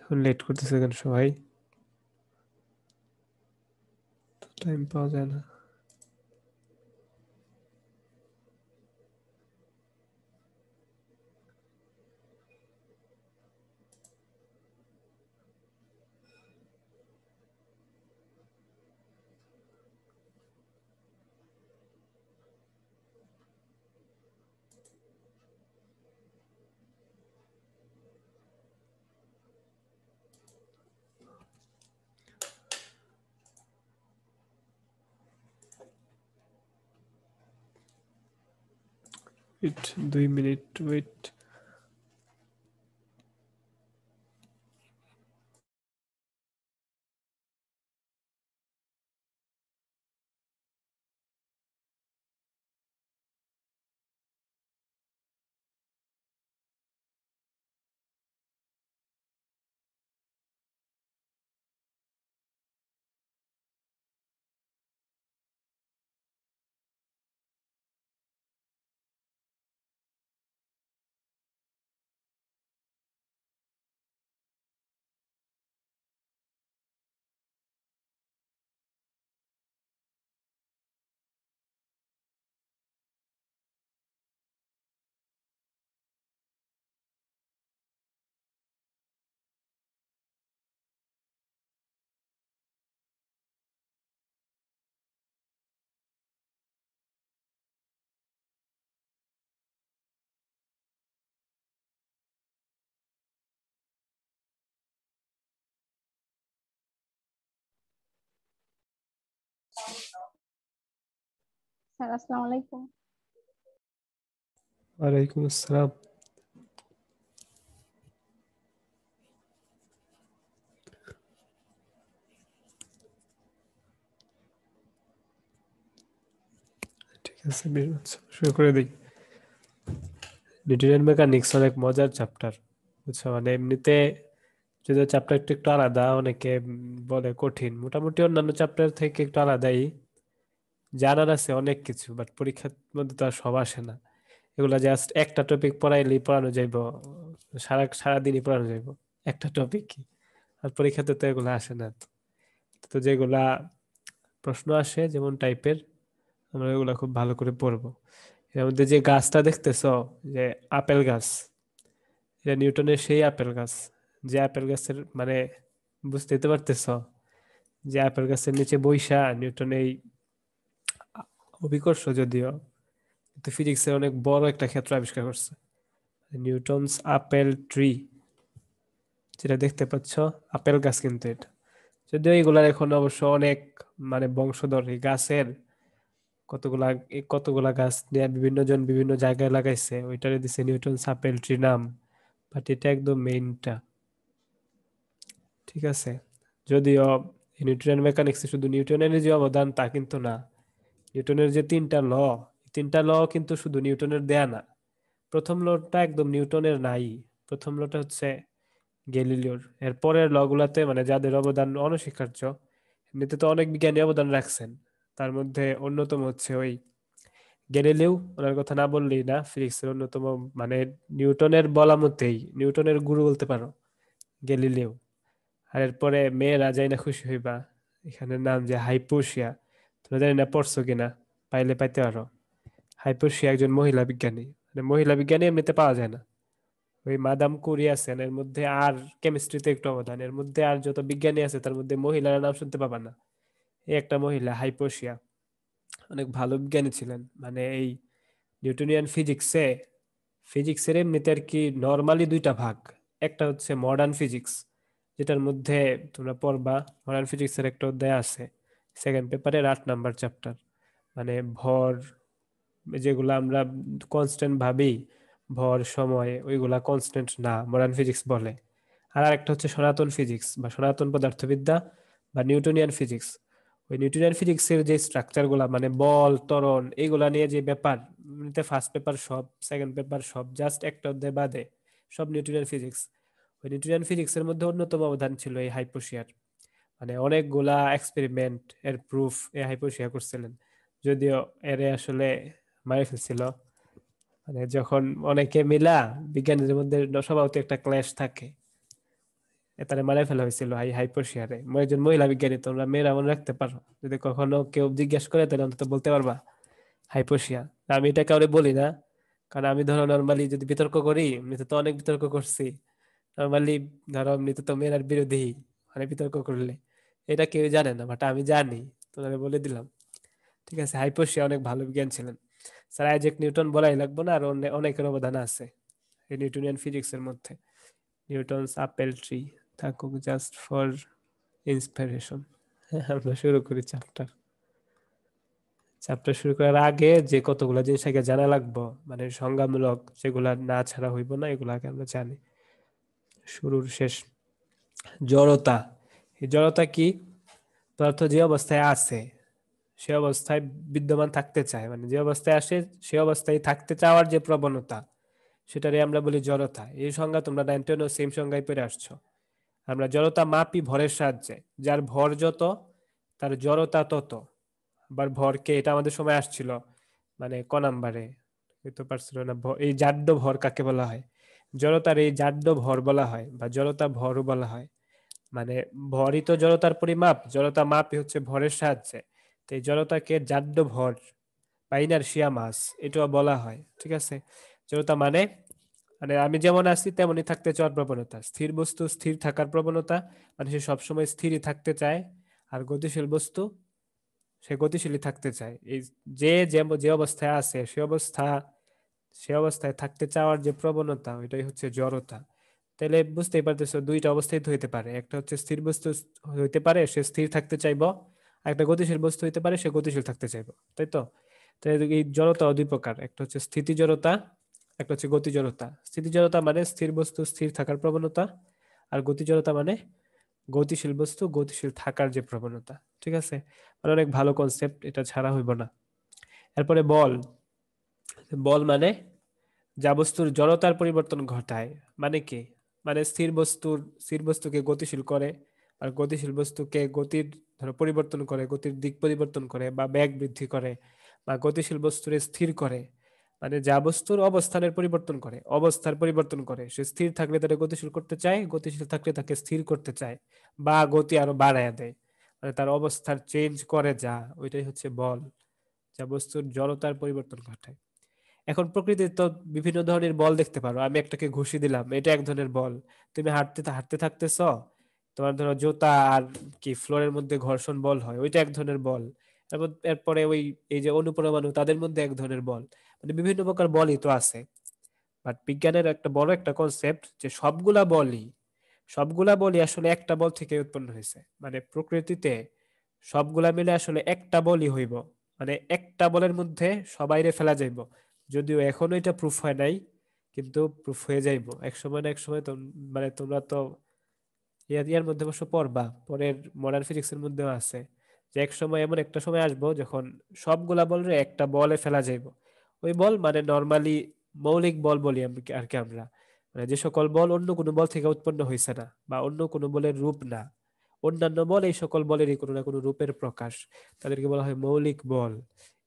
Late করতেছে কেন সবাই? টাইম পাওয়া যায় না। Wait 2 minute wait. স্যার আসসালামু আলাইকুম। ওয়ালাইকুম আসসালাম। ঠিক আছে, শুরু করে দিই। নিউটনের মেকানিক্স অনেক মজার চ্যাপ্টার, বুঝছো? মানে এমনিতে যদিও চ্যাপ্টারটা একটু আলাদা, অনেকে বলে কঠিন, মোটামুটি অন্যান্য চ্যাপ্টার থেকে একটু আলাদাই। জানার আছে অনেক কিছু, বাট পরীক্ষার মধ্যে তো আর সব আসে না। এগুলা জাস্ট একটা টপিক পড়াইলেই পড়ানো যাইব, সারাদিনই পড়ানো যাইব একটা টপিকই। আর পরীক্ষাতে তো এগুলো আসে না। তো যেগুলা প্রশ্ন আসে যেমন টাইপের, আমরা এগুলা খুব ভালো করে পড়বো। এর মধ্যে যে গাছটা দেখতেছো, যে আপেল গাছ, এটা নিউটনের সেই আপেল গাছ। যে আপেল গাছের মানে, বুঝতেই তো পারতেছো, যে আপেল গাছের নিচে বইসা নিউটন এই অভিকর্ষ যদিও, কিন্তু ফিজিক্সের অনেক বড় একটা ক্ষেত্র আবিষ্কার করছে, নিউটনস আপেল ট্রি। যেটা দেখতে পাচ্ছ, আপেল গাছ কিন্তু এটা। যদিও এগুলার এখন অবশ্য অনেক মানে বংশধর, এই গাছের কতগুলা কতগুলা গাছ নিয়ে বিভিন্ন জন বিভিন্ন জায়গায় লাগাইছে, ওইটারে দিছে নিউটনস আপেল ট্রি নাম। বাট এটা একদম মেইনটা, ঠিক আছে? যদিও নিউটনের মেকানিক্সে শুধু নিউটনের যে অবদান তা কিন্তু না। নিউটনের যে তিনটা ল কিন্তু শুধু নিউটনের দেয়া না। প্রথম লটা একদম নিউটনের নাই। প্রথম লটা হচ্ছে গ্যালিলিওর। এর পরের ল গুলাতে মানে যাদের অবদান অনস্বীকার্য, এমনিতে তো অনেক বিজ্ঞানী অবদান রাখছেন, তার মধ্যে অন্যতম হচ্ছে ওই গ্যালিলিও। ওনার কথা না বললেই না, ফিজিক্সের অন্যতম মানে নিউটনের বলা মতেই নিউটনের গুরু বলতে পারো গ্যালিলিও। আর এরপরে মেয়েরা যাই না খুশি হইবা, এখানে নাম যে হাইপোশিয়া। তোমরা জানি না পড়ছো কিনা, পাইলে পাইতে পারো। হাইপোশিয়া একজন মহিলা বিজ্ঞানী, মানে মহিলা বিজ্ঞানী এমনিতে পাওয়া যায় না। ওই মাদাম কুরি আছেন এর মধ্যে, আর কেমিস্ট্রিতে একটু অবদান, এর মধ্যে আর যত বিজ্ঞানী আছে তার মধ্যে মহিলার নাম শুনতে পাবা না। এই একটা মহিলা হাইপোশিয়া, অনেক ভালো বিজ্ঞানী ছিলেন। মানে এই নিউটনিয়ান ফিজিক্সের এমনিতে আর কি নর্মালি দুইটা ভাগ। একটা হচ্ছে মডার্ন ফিজিক্স, যেটার মধ্যে তোমরা পড়বা, মডার্ন ফিজিক্সের একটা অধ্যায় আছে সেকেন্ড পেপারের 8 নাম্বার চ্যাপ্টার। মানে ভর, যেগুলো আমরা কনস্ট্যান্ট ভাবি, ভর সময়, ওইগুলা কনস্ট্যান্ট না, মডার্ন ফিজিক্স বলে। আর আরেকটা হচ্ছে সনাতন ফিজিক্স বা সনাতন পদার্থবিদ্যা বা নিউটনিয়ান ফিজিক্স। ওই নিউটনিয়ান ফিজিক্সের যে স্ট্রাকচার গুলা মানে বল ত্বরণ এইগুলা নিয়ে যে ব্যাপার, ফার্স্ট পেপার সব, সেকেন্ড পেপার সব, জাস্ট একটা অধ্যায় বাদে সব নিউটনিয়ান ফিজিক্স। ওই নিউটনিয়ান ফিজিক্সের মধ্যে অন্যতম অবদান ছিল এই হাইপোশিয়ার। মানে অনেকগুলা এক্সপেরিমেন্ট এর প্রুফ এই হাইপোশিয়া করছিলেন। যদিও এরে আসলে মারি ফেলছিল, মানে যখন অনেকে মিলা বিজ্ঞানীদের মধ্যে স্বভাবত একটা ক্ল্যাশ থাকে, তারে মারা ফেলা হয়েছিল হাইপোশিয়ারে। একজন মহিলা বিজ্ঞানী, তোমরা মেয়েরা মনে রাখতে পারো, যদি কখনো কেউ জিজ্ঞেস করে তাহলে অন্তত বলতে পারবা হাইপোশিয়া। আমি এটা কাউরে বলি না, কারণ আমি ধরো নর্মালি যদি বিতর্ক করি, এমনিতে তো অনেক বিতর্ক করছি নর্মালি, ধরো এমনিতে তো মেয়েরার বিরোধী মানে বিতর্ক করলে, এটা কেউ জানে না, বাট আমি জানি, তোমাদের বলে দিলাম। ঠিক আছে, হাইপোশিয়া অনেক ভালো বিজ্ঞান ছিলেন। স্যার আইজ্যাক নিউটন বলাই লাগবে না, আর অনেকের অবদান আছে এই নিউটনিয়ান ফিজিক্স এর মধ্যে। নিউটনস আপেল ট্রি থাকুক জাস্ট ফর ইন্সপিরেশন। আমরা শুরু করি চ্যাপ্টার। চ্যাপ্টার শুরু করার আগে যে কতগুলো জিনিস আগে জানা লাগবো, মানে সংজ্ঞামূলক, যেগুলা না ছাড়া হইব না, এগুলো আগে আমরা জানি। শুরুর শেষ। জড়তা। এই জড়তা কি? পদার্থ যে অবস্থায় আছে সে অবস্থায় বিদ্যমান থাকতে চায়, মানে যে অবস্থায় আসে সে অবস্থায় থাকতে চাওয়ার যে প্রবণতা, সেটারে আমরা বলি জড়তা। এই সংজ্ঞা তোমরা 9 10 সেম সংজ্ঞায় পড়ে আসছো। আমরা জড়তা মাপি ভরের সাহায্যে, যার ভর যত তার জড়তা তত। আবার ভরকে, এটা আমাদের সময় আসছিল, মানে ক নাম্বারে হইতে পারছিল না, এই জাড্য ভর কাকে বলা হয়? জড়তার এই জাড্য ভর বলা হয়, বা জড়তা ভরও বলা হয়। মানে ভরই তো জড়তার পরিমাপ, জড়তা মাপই হচ্ছে ভরের সাহায্যে। তো এই জড়তাকে জাড্য ভর বা ইনারশিয়া মাস এটাও বলা হয়। ঠিক আছে, জড়তা মানে, মানে আমি যেমন আছি তেমনই থাকতে চাওয়ার প্রবণতা। স্থির বস্তু স্থির থাকার প্রবণতা, মানে সে সবসময় স্থিরই থাকতে চায়। আর গতিশীল বস্তু সে গতিশীলই থাকতে চায়। এই যে যে যে অবস্থায় আছে সে অবস্থায় থাকতে চাওয়ার যে প্রবণতা, ওইটাই হচ্ছে জড়তা। তাহলে বুঝতেই পারতেছো দুইটা অবস্থায় তো হইতে পারে, একটা হচ্ছে স্থির বস্তু হইতে পারে সে স্থির থাকতে চাইবো, আর একটা গতিশীল বস্তু হইতে পারে সে গতিশীল থাকতে চাইবো, তাই তো? তাই এই জড়তা দুই প্রকার, একটা হচ্ছে স্থিতি জড়তা, একটা হচ্ছে গতি জড়তা। স্থিতি জড়তা মানে স্থির বস্তু স্থির থাকার প্রবণতা, আর গতি জড়তা মানে গতিশীল বস্তু গতিশীল থাকার যে প্রবণতা। ঠিক আছে, মানে অনেক ভালো কনসেপ্ট, এটা ছাড়া হইব না। এরপরে বল। বল মানে যা বস্তুর জড়তার পরিবর্তন ঘটায়। মানে কি? মানে স্থির বস্তুকে গতিশীল করে, আর গতিশীল বস্তুকে গতির ধরো পরিবর্তন করে, গতির দিক পরিবর্তন করে বা বেগ বৃদ্ধি করে, বা গতিশীল বস্তুরে স্থির করে। মানে যা বস্তুর অবস্থানের পরিবর্তন করে, অবস্থার পরিবর্তন করে। সে স্থির থাকলে তাকে গতিশীল করতে চায়, গতিশীল থাকলে তাকে স্থির করতে চায়, বা গতি আরো বাড়ায় দেয়, মানে তার অবস্থার চেঞ্জ করে যা, ওইটাই হচ্ছে বল, যা বস্তুর জড়তার পরিবর্তন ঘটায়। এখন প্রকৃতির তো বিভিন্ন ধরনের বল দেখতে পারো। আমি একটাকে ঘুষি দিলাম, এটা এক ধরনের বল। তুমি হাঁটতে হাঁটতে থাকতেছ, তোমার ধরো জুতা আর কি ফ্লোরের মধ্যে ঘর্ষণ বল হয়, ওইটা এক ধরনের বল। এরপরে ওই এই যে অনুপরমাণু তাদের মধ্যে এক ধরনের বল। মানে বিভিন্ন প্রকার বলই তো আছে। বাট বিজ্ঞানের একটা বড় একটা কনসেপ্ট যে সবগুলা বলই আসলে একটা বল থেকে উৎপন্ন হয়েছে। মানে প্রকৃতিতে সবগুলা মিলে আসলে একটা বলই হইব, মানে একটা বলের মধ্যে সবাইরে ফেলা যাইব। যদিও এখনো এটা প্রুফ হয় নাই, কিন্তু প্রুফ হয়ে যাইব এক সময় না এক সময়। তো মানে তোমরা তো ইয়ার মধ্যে অবশ্য পড়বা, পরের মডার্ন ফিজিক্স এর মধ্যেও আছে, যে এক সময় এমন একটা সময় আসবো যখন সবগুলা বলরে একটা বলে ফেলা যাইব। ওই বল মানে নর্মালি মৌলিক বল বলি আর কি আমরা, মানে যে সকল বল অন্য কোনো বল থেকে উৎপন্ন হয়েছে না, বা অন্য কোনো বলের রূপ না। অন্যান্য বল এই সকল বলেরই কোনো না কোনো রূপের প্রকাশ, তাদেরকে বলা হয় মৌলিক বল।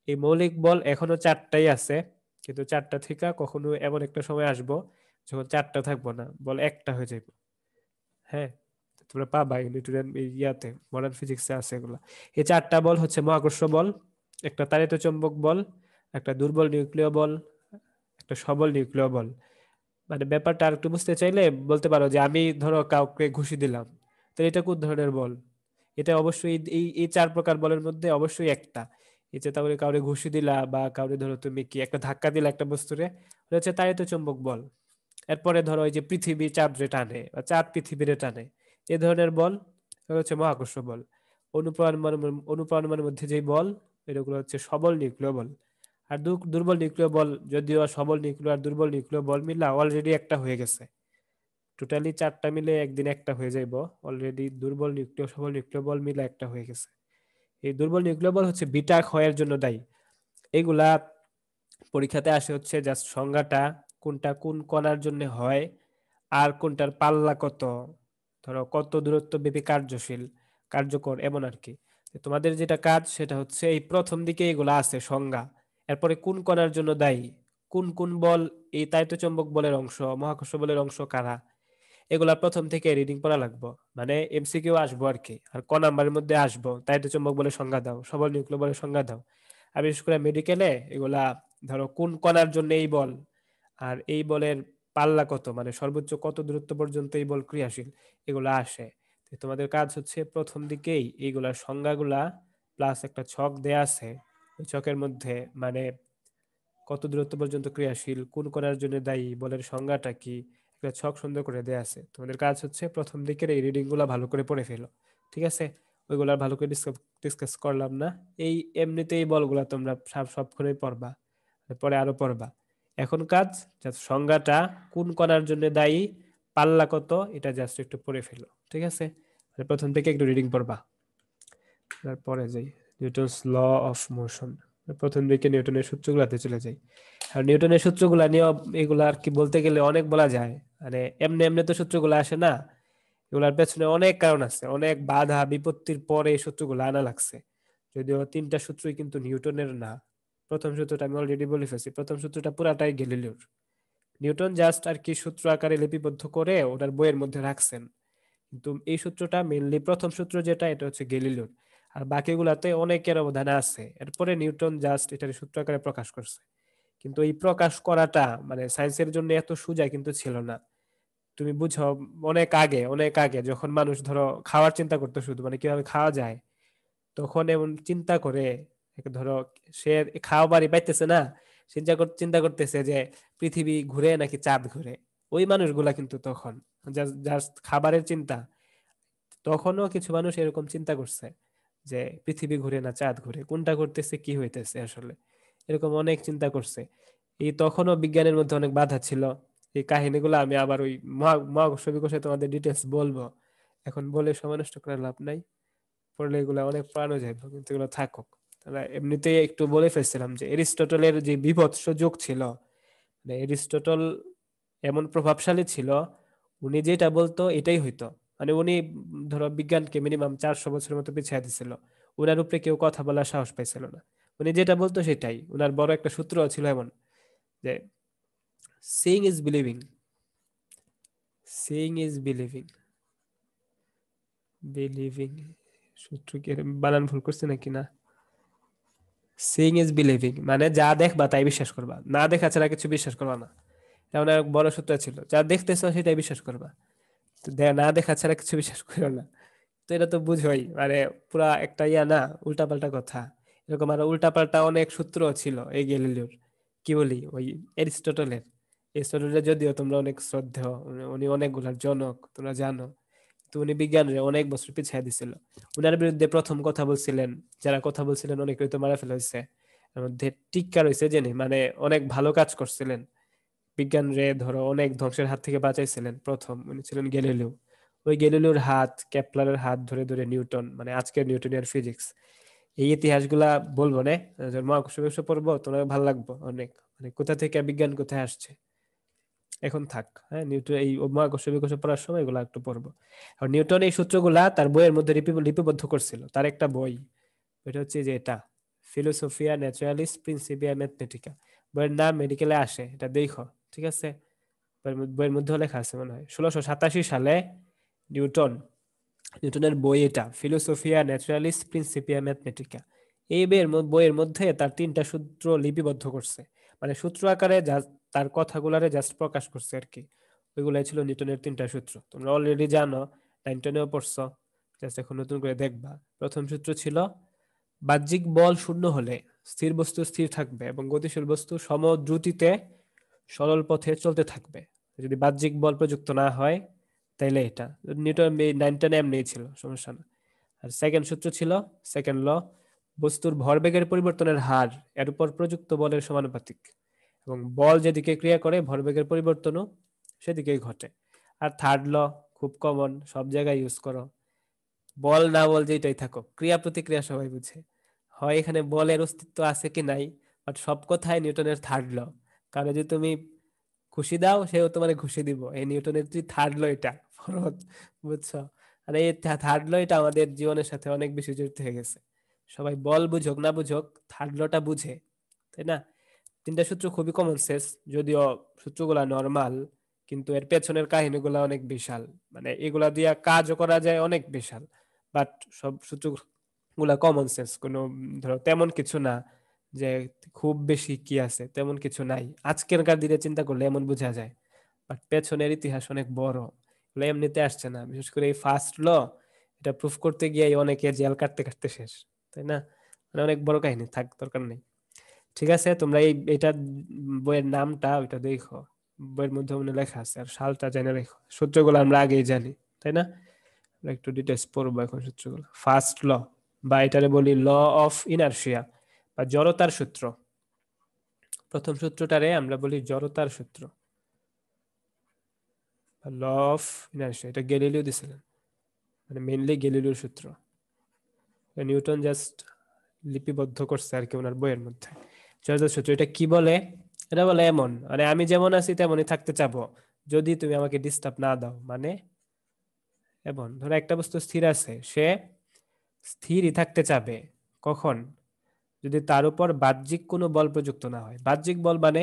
এই মৌলিক বল এখনো চারটাই আছে, কিন্তু চারটা থেকে কখনো এমন একটা সময় আসবো যখন চারটা থাকবো না, বল একটা হয়ে যাবে। হ্যাঁ, তোমরা পাবা নিউটনের ইয়াতে, মডার্ন ফিজিক্সে আছে এগুলা। এই চারটা বল হচ্ছে মহাকর্ষ বল, একটা তাড়িত চৌম্বক বল, একটা দুর্বল নিউক্লিয় বল, একটা সবল নিউক্লিয় বল। মানে ব্যাপারটা আর একটু বুঝতে চাইলে বলতে পারো যে আমি ধরো কাউকে ঘুষি দিলাম, তো এটা কোন ধরনের বল? এটা অবশ্যই এই চার প্রকার বলের মধ্যে অবশ্যই একটা। এই যে তাহলে কাউরে ঘুষি দিলা, বা কাউরে ধরো তুমি কি একটা ধাক্কা দিলা একটা বস্তুরে, ওটা হচ্ছে তাড়িত চৌম্বক বল। এরপরে ধরো ওই যে পৃথিবী চাঁদরে টানে, বা চাঁদ পৃথিবীরে টানে, এ ধরনের বল এগুলো হচ্ছে মহাকর্ষ বল। অনুপ্রমাণের মধ্যে যে বল, এগুলো হচ্ছে সবল নিউক্লিয় বল। আর দুর্বল নিউক্লিয় বল, যদিও সবল নিউক্লিয় আর দুর্বল নিউক্লিয় বল মিলা অলরেডি একটা হয়ে গেছে। টোটালি চারটা মিলে একদিন একটা হয়ে যাইব। অলরেডি দুর্বল নিউক্লিয় সবল নিউক্লিয় বল মিলে একটা হয়ে গেছে। এই দুর্বল নিউক্লিয় বল হচ্ছে বিটা ক্ষয়ের জন্য দায়ী। এগুলা পরীক্ষাতে আসে হচ্ছে জাস্ট সংজ্ঞাটা, কোনটা কোন কণার জন্য হয়, আর কোনটার পাল্লা কত, ধরো কত দূরত্ব ব্যাপী কার্যশীল কার্যকর, এমন আর কি। তো তোমাদের যেটা কাজ সেটা হচ্ছে এই প্রথম দিকে এগুলা আছে সংজ্ঞা, এরপরে কোন কণার জন্য দায়ী, কোন কোন বল এই তাড়িত চৌম্বক বলের অংশ, মহাকর্ষ বলের অংশ কারা, এগুলা প্রথম থেকে রিডিং পড়া লাগবে, মানে এমসিকিউ আসবো আর কি। আর ক নাম্বারের মধ্যে আসবো, তাইতো চুম্বক বলের সংজ্ঞা দাও, সবল নিউক্লিয় বলের সংজ্ঞা দাও। আর বিশেষ করে মেডিকেলে এগুলা ধরো কোন কণার জন্য এই বল, আর এই বলের পাল্লা কত, মানে সর্বোচ্চ কত দূরত্ব পর্যন্ত এই বল ক্রিয়াশীল, এগুলা আসে। তো তোমাদের কাজ হচ্ছে প্রথম দিকেই এইগুলার সংজ্ঞাগুলা প্লাস একটা ছক দেয়া আছে, ওই ছকের মধ্যে মানে কত দূরত্ব পর্যন্ত ক্রিয়াশীল, কোন কণার জন্য দায়ী, বলের সংজ্ঞাটা কি, একটা ছক সুন্দর করে দেয়া আছে। তোমাদের কাজ হচ্ছে প্রথম দিকের এই রিডিং গুলা ভালো করে পড়ে ফেলো, ঠিক আছে? ওইগুলা ভালো করে ডিসকাস করলাম না। এই এমনিতেই এই বলগুলা তোমরা সবক্ষণই পড়বা, পরে আরো পড়বা। এখন কাজ জাস্ট সংজ্ঞাটা, কোন কণার জন্য দায়ী, পাল্লা কত, এটা জাস্ট একটু পড়ে ফেলো, ঠিক আছে? প্রথম থেকে একটু রিডিং পড়বা। তারপরে যাই নিউটনস ল অফ মোশন। প্রথম দিকে নিউটনের সূত্রগুলাতে চলে যাই। আর নিউটনের সূত্রগুলা নিয়ে এগুলা আর কি বলতে গেলে অনেক বলা যায়, মানে এমনি এমনি তো সূত্রগুলো আসে না, এগুলার পেছনে অনেক কারণ আছে, অনেক বাধা বিপত্তির পরে এই সূত্রগুলো আনা লাগছে। যদিও তিনটা সূত্রই কিন্তু নিউটনের না। প্রথম সূত্রটা আমি অলরেডি বলে ফেলছি, প্রথম সূত্রটা পুরাটাই গ্যালিলিওর। নিউটন জাস্ট আর কি সূত্র আকারে লিপিবদ্ধ করে ওটার বইয়ের মধ্যে রাখছেন, কিন্তু এই সূত্রটা মেইনলি প্রথম সূত্র যেটা, এটা হচ্ছে গ্যালিলিওর। আর বাকিগুলাতে অনেকের অবদান আছে, এরপরে নিউটন জাস্ট এটার সূত্র আকারে প্রকাশ করছে। কিন্তু এই প্রকাশ করাটা মানে সায়েন্সের জন্য এত সোজা কিন্তু ছিল না। তুমি বুঝো, অনেক আগে যখন মানুষ ধরো খাওয়ার চিন্তা করতো, শুধু মানে কিভাবে খাওয়া যায়, তখন এমন চিন্তা করে, ধরো সে খাওয়াবারই পাইতেছে না, চিন্তা করতেছে যে পৃথিবী ঘুরে নাকি চাঁদ ঘুরে। ওই মানুষগুলা কিন্তু তখন জাস্ট খাবারের চিন্তা। তখনও কিছু মানুষ এরকম চিন্তা করছে যে পৃথিবী ঘুরে না চাঁদ ঘুরে, কোনটা করতেছে কি হইতেছে আসলে, এরকম অনেক চিন্তা করছে। এই তখনও বিজ্ঞানের মধ্যে অনেক বাধা ছিল। এই কাহিনীগুলো আমি আবার ওই মহাকর্ষ বিকর্ষে তোমাদের ডিটেলস বলবো, এখন বলে সময় নষ্ট করার লাভ নাই। পড়লে এগুলো অনেক পুরানো যাইব, কিন্তু এগুলো থাকুক। তাহলে এমনিতেই একটু বলে ফেলছিলাম যে এরিস্টটলের যে বিভৎস যুগ ছিল, মানে এরিস্টটল এমন প্রভাবশালী ছিল, উনি যেটা বলতো এটাই হইতো। মানে উনি ধরো বিজ্ঞানকে মিনিমাম 400 বছরের মতো পিছিয়ে দিছিল। উনার উপরে কেউ কথা বলার সাহস পাইছিল না। উনি যেটা বলতো সেটাই। উনার বড় একটা সূত্র ছিল এমন যে seeing is believing, seeing is believing, believing, সূত্র কি বানান ভুল করছে নাকি না? সিইং ইজ বিলিভিং মানে যা দেখবা তাই বিশ্বাস করবা, না দেখা ছাড়া কিছু বিশ্বাস করবা না। এটা ওনার বড় সূত্র ছিল, যা দেখতেছো সেটাই বিশ্বাস করবা, তো না দেখা ছাড়া কিছু বিশ্বাস করো না। তো এটা তো বুঝোই, মানে পুরা একটা ইয়া না, উল্টাপাল্টা কথা। এরকম আরো উল্টাপাল্টা অনেক সূত্র ছিল এই গ্যালিলিওর, কি বলি ওই এরিস্টটলের। এরিস্টটলের যদিও তোমরা অনেক শ্রদ্ধেয়, উনি অনেকগুলার জনক তোমরা জানো, তো উনি বিজ্ঞানের অনেক বছর পিছিয়ে দিছিল। উনার বিরুদ্ধে প্রথম কথা বলছিলেন, যারা কথা বলছিলেন অনেকেই তো মারা ফেলা হয়েছে, এর মধ্যে টিক্কা রয়েছে জেনে, মানে অনেক ভালো কাজ করছিলেন, বিজ্ঞান রে ধরো অনেক ধ্বংসের হাত থেকে বাঁচাইছিলেন। প্রথম উনি ছিলেন গ্যালিলিও। ওই গ্যালিলিওর হাত, কেপলারের হাত ধরে ধরে নিউটন, মানে আজকের নিউটনিয়ান ফিজিক্স, এই ইতিহাসগুলা বলবো না, যখন মহাকর্ষ বিষয় পড়বো তোমার ভালো লাগবে অনেক, মানে কোথা থেকে বিজ্ঞান কোথায় আসছে। এখন থাক, হ্যাঁ, নিউটন এই মহাকর্ষ বিকর্ষ পড়ার সময় এগুলা একটু পড়বো। আর নিউটন এই সূত্রগুলা তার বইয়ের মধ্যে লিপিবদ্ধ করছিল, তার একটা বই, এটা হচ্ছে যে এটা ফিলোসফিয়া ন্যাচারালিস প্রিন্সিপিয়া ম্যাথমেটিকা। বইয়ের নাম মেডিকেলে আসে, এটা দেখো, ঠিক আছে? বইয়ের মধ্যেও লেখা আছে মনে হয় 1687 সালে নিউটন, নিউটনের বই এটা ফিলোসফিয়া ন্যাচারালিস প্রিন্সিপিয়া ম্যাথমেটিকা। এই বইয়ের মধ্যে তার তিনটা সূত্র লিপিবদ্ধ করছে, মানে সূত্র আকারে তার কথাগুলারে জাস্ট প্রকাশ করছে আর কি। ওইগুলাই ছিল নিউটনের তিনটা সূত্র, তোমরা অলরেডি জানো, 9-10-এও পড়ছো, জাস্ট এখন নতুন করে দেখবা। প্রথম সূত্র ছিল বাহ্যিক বল শূন্য হলে স্থির বস্তু স্থির থাকবে এবং গতিশীল বস্তু সমদ্রুতিতে সরল পথে চলতে থাকবে। যদি বাহ্যিক বল প্রযুক্ত না হয় তাইলে এটা, নিউটন 9-10 এমনি ছিল, সমস্যা না। আর সেকেন্ড সূত্র ছিল, সেকেন্ড ল, বস্তুর ভরবেগের পরিবর্তনের হার এর উপর প্রযুক্ত বলের সমানুপাতিক, এবং বল যেদিকে ক্রিয়া করে ভরবেগের পরিবর্তনও সেদিকেই ঘটে। আর থার্ড ল খুব কমন, সব জায়গায় ইউজ করো, বল না বল যেটাই থাকো, ক্রিয়া প্রতিক্রিয়া সবাই বুঝে, হয় এখানে বলের অস্তিত্ব আছে কি নাই, বাট সব কথাই নিউটনের থার্ড ল। কারণ যদি তুমি খুশি দাও সেও তোমার খুশি দিব, এই নিউটনের থার্ড ল এটা ফরজ, বুঝছো? আর এই থার্ড ল এটা আমাদের জীবনের সাথে অনেক বেশি জড়িত হয়ে গেছে। সবাই বল বুঝুক না বুঝুক থার্ড লটা বুঝে, তাই না? তিনটা সূত্র খুবই কমন সেন্স, যদিও সূত্রগুলা নর্মাল, কিন্তু এর পেছনের কাহিনীগুলো অনেক বিশাল, মানে এগুলা দিয়ে কাজও করা যায় অনেক বিশাল। বাট সব সূত্রগুলা কমন সেন্স, কোনো ধরো তেমন কিছু না যে খুব বেশি কি আছে, তেমন কিছু নাই। আজকেরকার দিনে চিন্তা করলে এমন বোঝা যায়, বাট পেছনের ইতিহাস অনেক বড়। এগুলো এমনিতে আসছে না, বিশেষ করে এই ফার্স্ট ল, এটা প্রুফ করতে গিয়ে অনেকে জেল কাটতে কাটতে শেষ, তাই না? মানে অনেক বড় কাহিনী, থাক দরকার নেই। ঠিক আছে, তোমরা এটা বইয়ের নামটা ওইটা দেখো, বইয়ের মধ্যে মনে লেখা আছে, আর সালটা জেনে রেখো। সূত্রগুলো আমরা আগেই জানি, তাই না? আমরা একটু ডিটেলস পড়বো এখন সূত্রগুলো। ফার্স্ট ল, বা এটারে বলি ল অফ ইনারশিয়া বা জড়তার সূত্র। প্রথম সূত্রটারে আমরা বলি জড়তার সূত্র, ল অফ ইনারশিয়া। এটা গ্যালিলিও দিছিলেন, মানে মেইনলি গ্যালিলিওর সূত্র। নিউটন জাস্ট লিপিবদ্ধ করছে আর কি ওনার বইয়ের মধ্যে। জড়তার সূত্র এটা কি বলে? এটা বলে এমন, মানে আমি যেমন আছি তেমনই থাকতে চাবো যদি তুমি আমাকে ডিস্টার্ব না দাও। মানে এমন, ধরো একটা বস্তু স্থির আছে, সে স্থিরই থাকতে চাবে। কখন? যদি তার উপর বাহ্যিক কোনো বল প্রযুক্ত না হয়। বাহ্যিক বল মানে,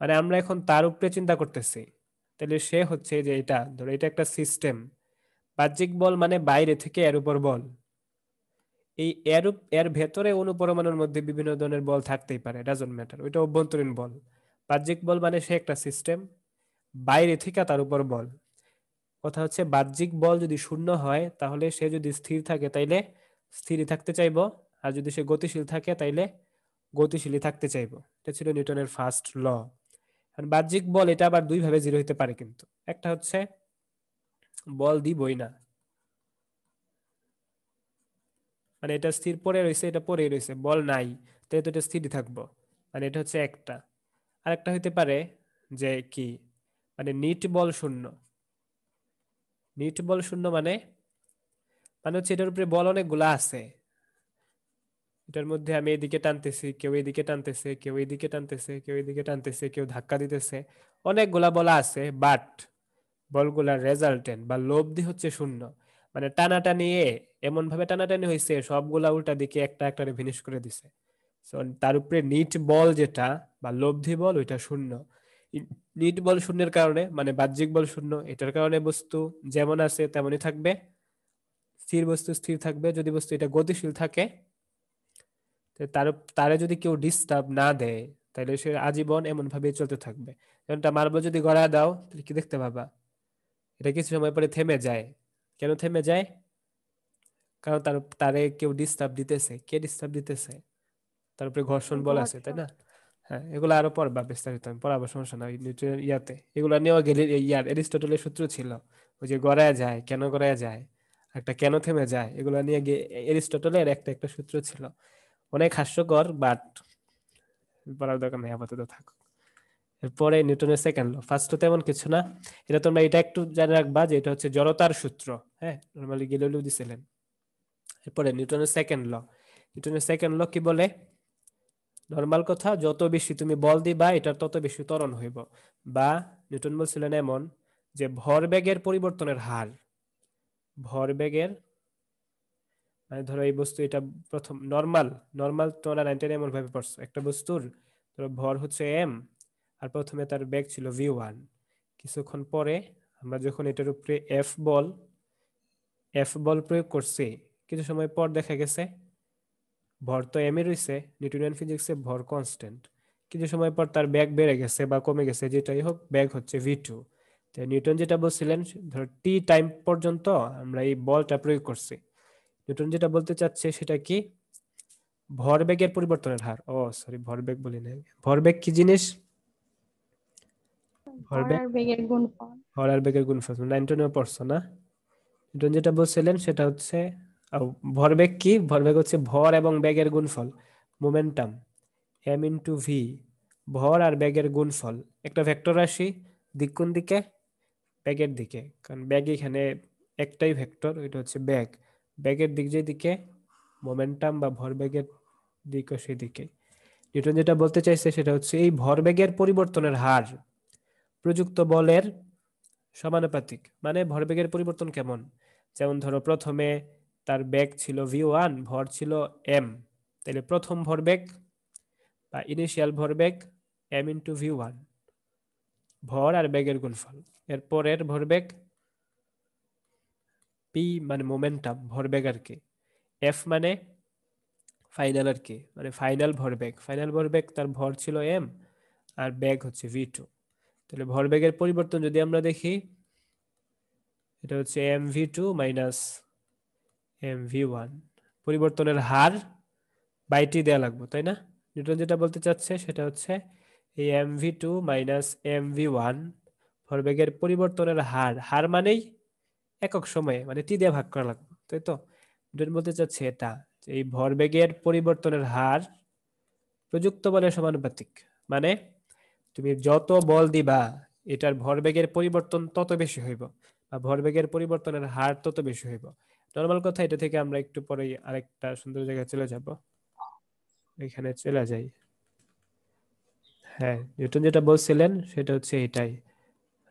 মানে আমরা এখন তার উপরে চিন্তা করতেছি, তাহলে সে হচ্ছে যে এটা, ধরো এটা একটা সিস্টেম। বাহ্যিক বল মানে বাইরে থেকে এর উপর বল। এই এর ভেতরে অনুপরমাণুর মধ্যে বিভিন্ন ধরনের বল থাকতেই পারে, ডাজন্ট ম্যাটার, ওইটা অভ্যন্তরীণ বল। বাহ্যিক বল মানে সে একটা সিস্টেম, বাইরে থেকে তার উপর বল। কথা হচ্ছে বাহ্যিক বল যদি শূন্য হয় তাহলে সে যদি স্থির থাকে তাইলে স্থিরই থাকতে চাইবো, আর যদি সে গতিশীল থাকে তাইলে গতিশীলই থাকতে চাইবো। এটা ছিল নিউটনের ফার্স্ট ল। আর বাহ্যিক বল এটা আবার দুই ভাবে জিরো হতে পারে, কিন্তু একটা হচ্ছে বল দিবই না, মানে এটা স্থির পড়ে রয়েছে, এটা পড়েই রয়েছে, বল নাই, তাই তো এটা স্থিরই থাকবো, মানে এটা হচ্ছে একটা। আরেকটা হইতে পারে যে কি, মানে নিট বল শূন্য। নিট বল শূন্য মানে, মানে হচ্ছে এটার উপরে বল অনেকগুলা আছে, এটার মধ্যে আমি এদিকে টানতেছি, কেউ এদিকে টানতেছে, কেউ এদিকে টানতেছে, কেউ এদিকে টানতেছে, কেউ ধাক্কা দিতেছে, অনেকগুলা বলা আছে, বাট বলগুলার রেজাল্টেন্ট বা লব্ধি হচ্ছে শূন্য। মানে টানাটানি এমন ভাবে টানাটানি হয়েছে সবগুলা উল্টা দিকে একটা একটা ফিনিশ করে দিছে। So, তার উপরে নিট বল যেটা বা লব্ধি বল ওইটা শূন্য। নিট বল শূন্যের কারণে, মানে বাহ্যিক বল শূন্য, এটার কারণে বস্তু যেমন আছে তেমনই থাকবে, স্থির বস্তু স্থির থাকবে। যদি বস্তু এটা গতিশীল থাকে, তার তারে যদি কেউ ডিস্টার্ব না দেয় তাহলে সে আজীবন এমন ভাবে চলতে থাকবে। যেমনটা মার্বেল যদি গড়ায় দাও তাহলে কি দেখতে পাবা, এটা কিছু সময় পরে থেমে যায়। কেন থেমে যায়? কারণ তারে কেউ ডিস্টার্ব দিতেছে। কে ডিস্টার্ব দিতেছে? তার উপরে ঘর্ষণ বল আছে, তাই ঘর্ষণ। না? হ্যাঁ, এগুলো আরো পড়বা বিস্তারিত, আমি পড়াবো, সমস্যা নাই। নিউটনের ইয়াতে এগুলো নিয়েও গেলে ইয়ার এরিস্টটলের সূত্র ছিল, ওই যে গড়ায় যায়, কেন গড়ায় যায়, একটা কেন থেমে যায়, এগুলো নিয়ে গিয়ে এরিস্টটলের একটা একটা সূত্র ছিল, অনেক হাস্যকর, বাট পড়ার দরকার নেই, আপাতত থাক। এরপরে নিউটনের সেকেন্ড ল, ফার্স্ট তো তেমন কিছু না, এটা তোমরা এটা একটু জানে রাখবা যে এটা হচ্ছে জড়তার সূত্র। হ্যাঁ, নরমালি গ্যালিলিও দিছিলেন। এরপরে নিউটনের সেকেন্ড ল, নিউটনের সেকেন্ড ল কি বলে? নর্মাল কথা, যত বেশি তুমি বল দিবা এটার তত বেশি ত্বরণ হইব। বা নিউটন বলছিলেন এমন যে ভরবেগের পরিবর্তনের হার, ভরবেগের, মানে ধরো এই বস্তু এটা প্রথম নর্মাল, নর্মাল তোমরা 9 এমন ভাবে পড়ছো, একটা বস্তুর ধরো ভর হচ্ছে এম, আর প্রথমে তার বেগ ছিল v1। কিছুক্ষণ পরে আমরা যখন এটার উপরে এফ বল প্রয়োগ করছি, কিছু সময় পর দেখা গেছে ভর তো এম এ রয়েছে, নিউটনিয়ান ফিজিক্সে ভর কনস্ট্যান্ট, কিছু সময় পর তার বেগ বেড়ে গেছে বা কমে গেছে, যেটাই হোক বেগ হচ্ছে v2। তো নিউটন যেটা বলছিলেন, ধরো টি টাইম পর্যন্ত আমরা এই বলটা প্রয়োগ করছি। নিউটন যেটা বলতে চাচ্ছে সেটা কি? ভরবেগের পরিবর্তনের হার, ও সরি ভরবেগ বলি না, ভরবেগ কি জিনিস? ভর ভরবেগ আর বেগের গুণফল। ভর আর বেগের গুণফল, নাইনটনে পড়ছো না? নিউটন যেটা বলছিলেন সেটা হচ্ছে, ভরবেগ কি? ভরবেগ হচ্ছে ভর এবং বেগের গুণফল, মোমেন্টাম, এম ইন্টু ভি। ভর আর বেগের গুণফল, একটা ভেক্টর রাশি, দিক কোন দিকে? ব্যাগের দিকে, কারণ ব্যাগ এখানে একটাই ভেক্টর, ওইটা হচ্ছে ব্যাগ। ব্যাগের দিক যেদিকে, মোমেন্টাম বা ভরবেগের দিকও সেদিকে। নিউটন যেটা বলতে চাইছে সেটা হচ্ছে এই ভরবেগের পরিবর্তনের হার প্রযুক্ত বলের সমানুপাতিক। মানে ভরবেগের পরিবর্তন কেমন? যেমন ধরো প্রথমে তার বেগ ছিল v1, ভর ছিল m, তাহলে প্রথম ভরবেগ বা ইনিশিয়াল ভরবেগ m ইন্টু v1, ভর আর বেগের গুণফল। এরপরের ভরবেগ পি মানে মোমেন্টাম, ভরবেগ আর কি। এফ মানে ফাইনাল আর কি, মানে ফাইনাল ভরবেগ। ফাইনাল ভরবেগ তার ভর ছিল এম আর বেগ হচ্ছে v2। তাহলে ভরবেগের পরিবর্তন যদি আমরা দেখি, এটা হচ্ছে mv2 মাইনাস mv1। পরিবর্তনের হার বাই টি দেওয়া লাগবে, তাই না? নিউটন যেটা বলতে চাচ্ছে সেটা হচ্ছে এই mv2 মাইনাস mv1 ভরবেগের পরিবর্তনের হার, হার মানেই একক সময়ে, মানে টি দিয়ে ভাগ করা লাগবে, তাই তো? নিউটন বলতে চাচ্ছে এটা, যে এই ভরবেগের পরিবর্তনের হার প্রযুক্ত বলের সমানুপাতিক। মানে তুমি যত বল দিবা, এটার ভরবেগের পরিবর্তন তত বেশি হইব, বা ভরবেগের পরিবর্তনের হার তত বেশি হইব। নর্মাল কথা, এটা থেকে আমরা একটু পরে আরেকটা সুন্দর জায়গায় চলে যাব, এখানে চলে যাই। হ্যাঁ, নিউটন যেটা বলছিলেন সেটা হচ্ছে এটাই,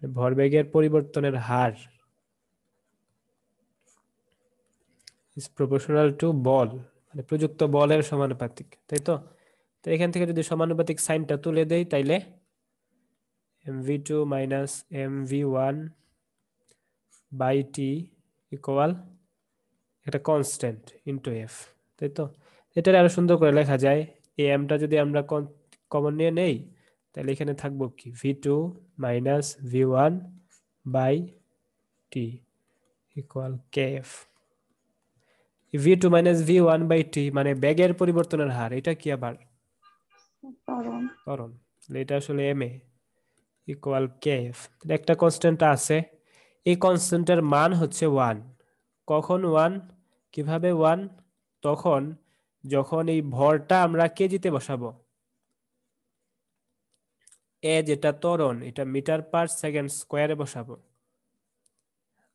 ভরবেগের পরিবর্তনের হার ইজ প্রপোর্শনাল টু বল, মানে প্রযুক্ত বলের সমানুপাতিক, তাই তো? তো এখান থেকে যদি সমানুপাতিক সাইনটা তুলে দেই, তাইলে mv2 minus mv1 by T equal একটা কনস্ট্যান্ট ইনটু এফ, তাই তো? এটা আরো সুন্দর করে লেখা যায়, এই এমটা যদি আমরা কমন নিয়ে নেই, তাহলে এখানে থাকবো কি v2 minus v1 by T equal kf। v2 minus v1 by T মানে বেগের পরিবর্তনের হার, এটা কি আবার ত্বরণ। ত্বরণ, এটা আসলে এম এ ইকুয়াল kf। একটা কনস্ট্যান্ট আছে, এই কনস্ট্যান্টের মান হচ্ছে 1। কখন 1? কিভাবে 1? তখন যখন এই ভরটা আমরা কেজিতে বসাবো। এ যেটা ত্বরণ, এটা মিটার পার সেকেন্ড স্কোয়ারে বসাবো,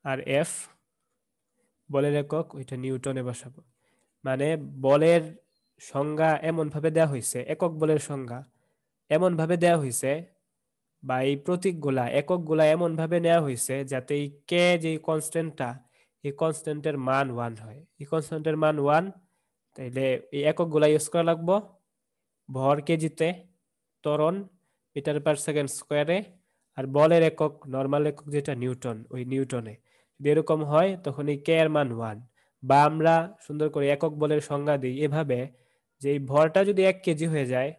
আর এফ বলের একক, ওইটা নিউটনে বসাবো। মানে বলের সংজ্ঞা এমন ভাবে দেওয়া হয়েছে, একক বলের সংজ্ঞা এমন ভাবে দেওয়া হয়েছে, বা এই প্রতীকগুলা এককগুলা এমন ভাবে নেওয়া হয়েছে যাতে এই কে যে কনস্ট্যান্টটা, এই কনস্ট্যান্টের মান 1 হয়। এই কনস্ট্যান্টের মান 1, তাইলে এই এককগুলা ইউজ করা লাগবো। ভর কেজিতে, ত্বরণ মিটার পার সেকেন্ড স্কোয়ারে, আর বলের একক নর্মাল একক যেটা নিউটন, ওই নিউটনে। যদি এরকম হয় তখন এই কে এর মান 1। বা আমরা সুন্দর করে একক বলের সংজ্ঞা দিই এভাবে, যে এই ভরটা যদি 1 কেজি হয়ে যায়,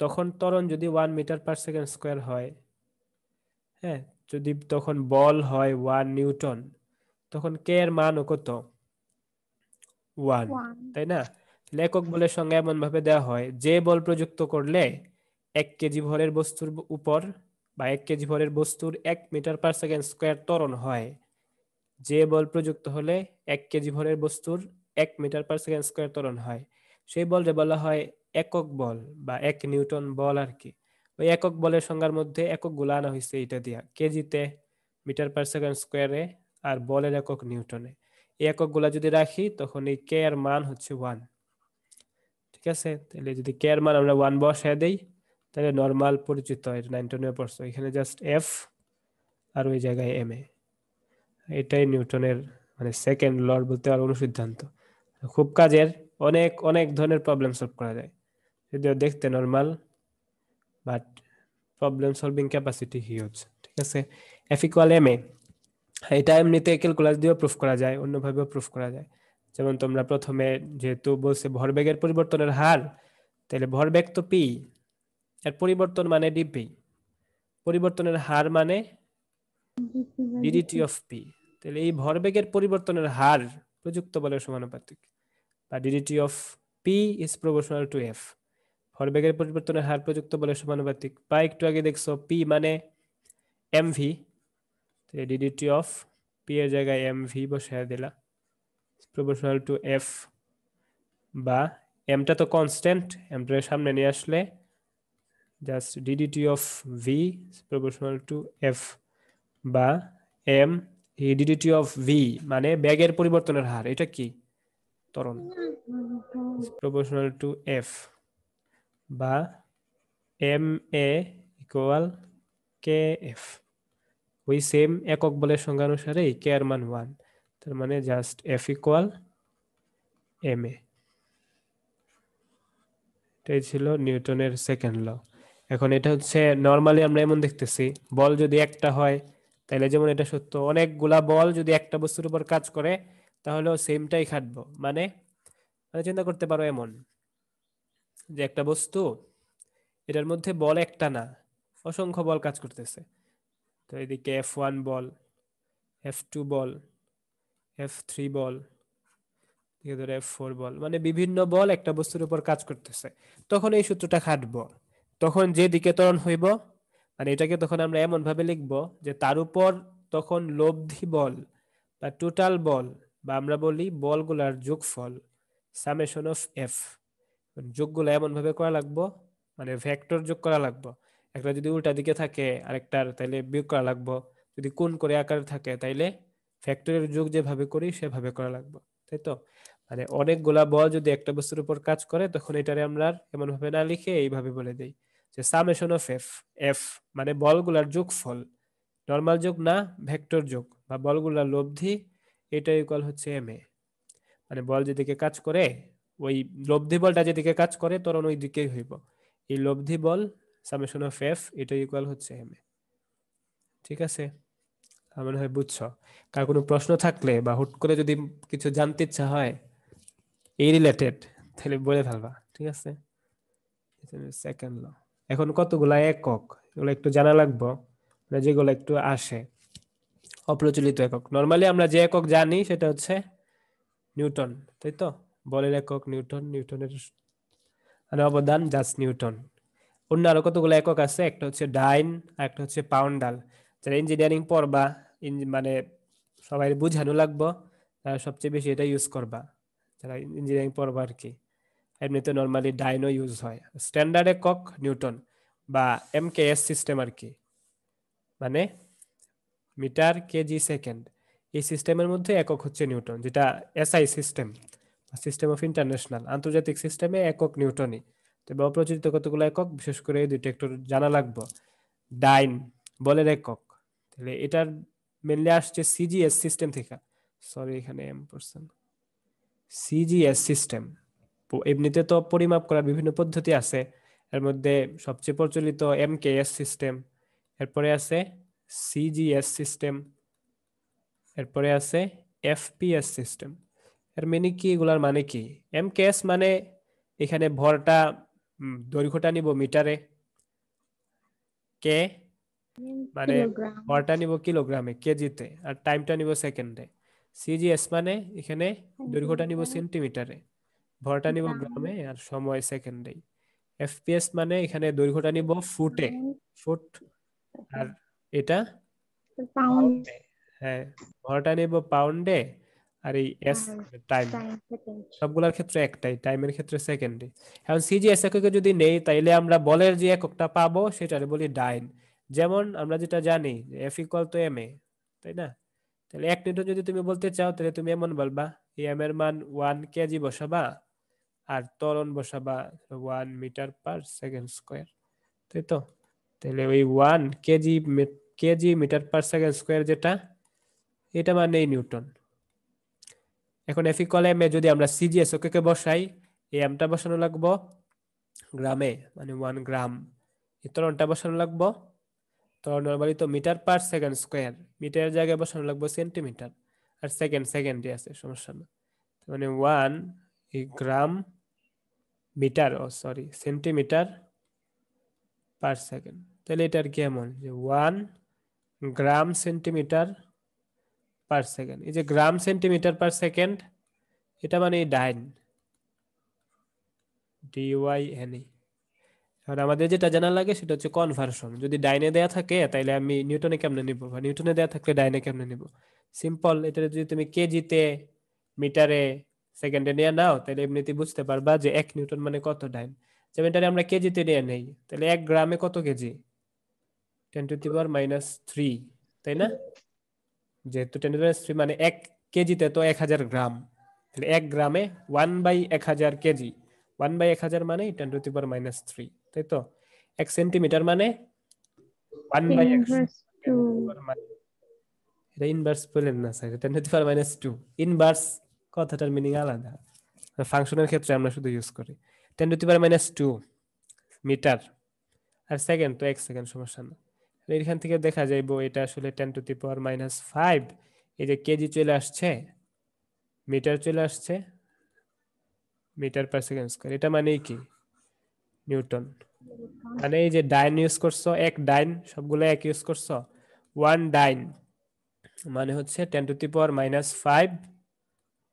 তখন ত্বরণ যদি 1 মিটার পার সেকেন্ড স্কোয়ার হয়, হ্যাঁ, যদি তখন বল হয় 1 নিউটন, তখন কে এর মানও কত? 1, ওয়ান। তাই না? একক বলের সঙ্গে এমন ভাবে দেওয়া হয়, যে বল প্রযুক্ত করলে 1 কেজি ভরের বস্তুর উপর, বা 1 কেজি ভরের বস্তুর 1 মিটার পার সেকেন্ড স্কোয়ার ত্বরণ হয়, যে বল প্রযুক্ত হলে 1 কেজি ভরের বস্তুর 1 মিটার পার সেকেন্ড স্কোয়ার ত্বরণ হয়, সেই বলকে বলা হয় একক বল বা 1 নিউটন বল আর কি। ওই একক বলের সংজ্ঞার মধ্যে একক গুলো আনা হয়েছে এটা দিয়া, কেজিতে, মিটার পার সেকেন্ড স্কোয়ারে, আর বলের একক নিউটনে। এই একক গুলা যদি রাখি, তখন এই কে এর মান হচ্ছে 1। ঠিক আছে, তাহলে যদি কে এর মান আমরা 1 বসায় দেই, তাহলে নর্মাল পরিচিত, এটা 9 পড়ছো, এখানে জাস্ট এফ আর ওই জায়গায় এম এ। এটাই নিউটনের মানে সেকেন্ড ল বলতে পারো, অনুসিদ্ধান্ত। খুব কাজের, অনেক অনেক ধরনের প্রবলেম সলভ করা যায়, যদিও দেখতে normal, but problem solving capacity huge. ঠিক আছে, এফ ইকুয়াল এম এ, এটা এমনিতে ক্যালকুলাস দিয়েও প্রুফ করা যায়, অন্যভাবেও প্রুফ করা যায়। যেমন তোমরা প্রথমে যেহেতু বলছে ভরবেগের পরিবর্তনের হার, তাহলে ভরবেগ তো পি, এর পরিবর্তন মানে ডিপি, পরিবর্তনের হার মানে ডিডিটি অফ পি। তাহলে এই ভরবেগের পরিবর্তনের হার প্রযুক্ত বলের সমানুপাতিক, বা DDT of P is proportional to F. ভরবেগের পরিবর্তনের হার প্রযুক্ত বলের সমানুপাতিক, বা একটু আগে দেখছো পি মানে এমভি, ডিডিটি অফ পি এর জায়গায় এমভি বসায় দিলা, প্রপোর্শনাল টু এফ। বা এমটা তো কনস্ট্যান্ট, এমটার সামনে নিয়ে আসলে just DDT of V proportional to F, বা এম ডিডিটি অফ ভি মানে বেগের পরিবর্তনের হার, এটা কি ত্বরণ, প্রপোর্শনাল টু এফ, বা M A equal K F. ওই সেম একক বলের সংজ্ঞা অনুসারে কে এর মান 1, তার মানে just F equal M A. এটাই ছিল নিউটনের সেকেন্ড ল। এখন এটা হচ্ছে নর্মালি আমরা এমন দেখতেছি, বল যদি একটা হয় তাহলে যেমন এটা সত্য, অনেকগুলা বল যদি একটা বস্তুর উপর কাজ করে তাহলেও সেমটাই খাটবো। মানে মানে চিন্তা করতে পারো এমন যে একটা বস্তু, এটার মধ্যে বল একটা না, অসংখ্য বল কাজ করতেছে। তো এদিকে F1 বল, F2 বল, F3 বল, এদিকে ধরো F4 বল, মানে বিভিন্ন বল একটা বস্তুর উপর কাজ করতেছে। তখন এই সূত্রটা খাটবো। তখন যেদিকে ত্বরণ হইব, মানে এটাকে তখন আমরা এমন ভাবে লিখবো যে তার উপর তখন লব্ধি বল বা টোটাল বল, বা আমরা বলি বলগুলার যোগফল, সামেশন অফ এফ। যোগগুলো এমন ভাবে করা লাগবো, মানে ভেক্টর যোগ করা লাগবো। একটা যদি উল্টা দিকে থাকে আরেকটার, তাইলে বিয়োগ করা লাগবো। যদি কোণ করে আকার থাকে তাইলে ভেক্টরের যোগ যেভাবে করি সেভাবে করা লাগবে, তাই তো? মানে অনেকগুলা বল যদি একটা বস্তুর উপর কাজ করে তখন এটারে আমরা এমন ভাবে না লিখে এইভাবে বলে দেই যে সামেশন অফ এফ। এফ মানে বলগুলার যোগফল, নরমাল যোগ না, ভেক্টর যোগ বা বলগুলার লব্ধি, এটা ইকুয়াল হচ্ছে এম এ। মানে বল যেদিকে কাজ করে, ওই লব্ধি বলটা যেদিকে কাজ করে তখন ওই দিকেই হইব। এই লব্ধি বল সামেশন অফ এফ, এটা ইকুয়াল হচ্ছে এম এ। ঠিক আছে, আমার মনে হয় বুঝছো। কার কোনো প্রশ্ন থাকলে বা হুট করে যদি কিছু জানতে ইচ্ছা হয় এই রিলেটেড, তাহলে বলে ফেলবা, ঠিক আছে? Second law. এখন কতগুলা একক এগুলো একটু জানা লাগবো, মানে যেগুলো একটু আসে অপ্রচলিত একক। নর্মালি আমরা যে একক জানি সেটা হচ্ছে নিউটন, তাই তো? বলের একক নিউটন, নিউটনের মানে অবদান জাস্ট নিউটন। অন্য আরো কতগুলো একক আছে, একটা হচ্ছে ডাইন আর একটা হচ্ছে পাউন্ডাল। যারা ইঞ্জিনিয়ারিং পড়বা, মানে সবাই বুঝানো লাগবো, তারা সবচেয়ে বেশি এটা ইউজ করবা, যারা ইঞ্জিনিয়ারিং পড়বা আর কি। এমনিতে নর্মালি ডাইনও ইউজ হয়। স্ট্যান্ডার্ড একক নিউটন বা এমকেএস সিস্টেম আর কি, মানে মিটার কেজি সেকেন্ড। এই সিস্টেমের মধ্যে একক হচ্ছে নিউটন, যেটা SI system, system of international, আন্তর্জাতিক সিস্টেমে একক নিউটনই। তবে অপ্রচলিত কতগুলো একক, বিশেষ করে এই দুইটা একটু জানা লাগবে। ডাইন বলের একক, তাহলে এটার মেনলি আসছে সিজিএস সিস্টেম থেকে। সরি এখানে এম পার্সন, সিজিএস সিস্টেম। এমনিতে তো পরিমাপ করার বিভিন্ন পদ্ধতি আছে, এর মধ্যে সবচেয়ে প্রচলিত এমকেএস সিস্টেম, এরপরে আছে সিজিএস সিস্টেম, এরপরে আছে এফপিএস সিস্টেম। এর মানে কি, এগুলার মানে কি? এমকেএস মানে এখানে ভরটা, দৈর্ঘ্যটা নিব মিটারে, কে মানে কিলোগ্রাম। ভরটা নিব কিলোগ্রামে, কেজিতে, আর টাইমটা নিব সেকেন্ডে। সিজিএস মানে এখানে দৈর্ঘ্যটা নিব সেন্টিমিটার। সেন্টিমিটারে, ভরটা নিব গ্রাম। গ্রামে, আর সময় সেকেন্ডেই। এফপিএস মানে এখানে দৈর্ঘ্যটা নিব ফুটে, পাউন্ড। ফুট, আর এটা পাউন্ড। পাউন্ডে। হ্যাঁ, ভরটা নিব পাউন্ডে, আর এই এস আর টাইম। Time second. সবগুলোর ক্ষেত্রে একটাই, টাইমের ক্ষেত্রে সেকেন্ডে। এখন সিজিএস এককে যদি নেই তাইলে আমরা বলের যে এককটা পাবো সেটারে বলি ডাইন। যেমন আমরা যেটা জানি যে F equal to M A, তাই না? তাহলে 1 নিউটন যদি তুমি বলতে চাও তাহলে তুমি এমন বলবা, এম এর মান 1 কেজি বসাবা, আর ত্বরণ বসাবা 1 মিটার/সেকেন্ড স্কোয়ার, তাই তো? তাহলে ওই 1 kg, kg metre per second square যেটা, এটা মানে নিউটন। এখন এফ ইকুয়াল এম এ যদি আমরা সিজিএস ওকে বসাই, এই এমটা বসানো লাগবো গ্রামে, মানে 1 গ্রাম। এই ত্বরণটা বসানো লাগবো, ত্বরণ নরমালি তো মিটার পার সেকেন্ড স্কোয়ার, মিটারের জায়গায় বসানো লাগবো সেন্টিমিটার, আর সেকেন্ড সেকেন্ডে আছে, সমস্যা না। মানে 1 গ্রাম মিটার, ও সরি সেন্টিমিটার/সেকেন্ড। তাহলে এটার কি এমন যে 1 গ্রাম সেন্টিমিটার/সেকেন্ড। এই যে গ্রাম সেন্টিমিটার/সেকেন্ড, এটা মানে ডাইন, DYNE। আর আমাদের যেটা জানা লাগে সেটা হচ্ছে কনভার্সন। যদি ডাইনে দেয়া থাকে তাহলে আমি নিউটনে কেমনে নিব, বা নিউটনে দেয়া থাকলে ডাইনে কেমনে নিব। সিম্পল, এটা যদি তুমি কেজিতে, মিটারে, সেকেন্ডে নিয়ে নাও তাহলে এমনিতেই বুঝতে পারবা যে 1 নিউটন মানে কত ডাইন। যেমন এটা আমরা কেজিতে নিয়ে নেই, তাহলে 1 গ্রামে কত কেজি? 10⁻³ তাই না? যেহেতু 10⁻³ মানে 1 কেজিতে তো 1000 গ্রাম, তাহলে 1 গ্রামে 1/1000 কেজি, 1/1000 মানে 10⁻³ তাই তো? 1 সেন্টিমিটার মানে 1/100, ইনভার্স টু। এটা ইনভার্স বলেন না স্যার, 10⁻²। ইনভার্স কথাটার মিনিং আলাদা, ফাংশনের ক্ষেত্রে আমরা শুধু ইউজ করি। 10⁻² মিটার, আর সেকেন্ড তো 1 সেকেন্ড, সমস্যা না। এখান থেকে দেখা যাইব এটা আসলে 10⁻⁻5, এই যে কেজি চলে আসছে, মিটার চলে আসছে, মিটার পার সেকেন্ড স্কয়ার, এটা মানে কি নিউটন। মানে এই যে ডাইন ইউজ করছো, এক ডাইন, সবগুলো এক ইউজ করছো, ওয়ান ডাইন মানে হচ্ছে 10⁻⁻5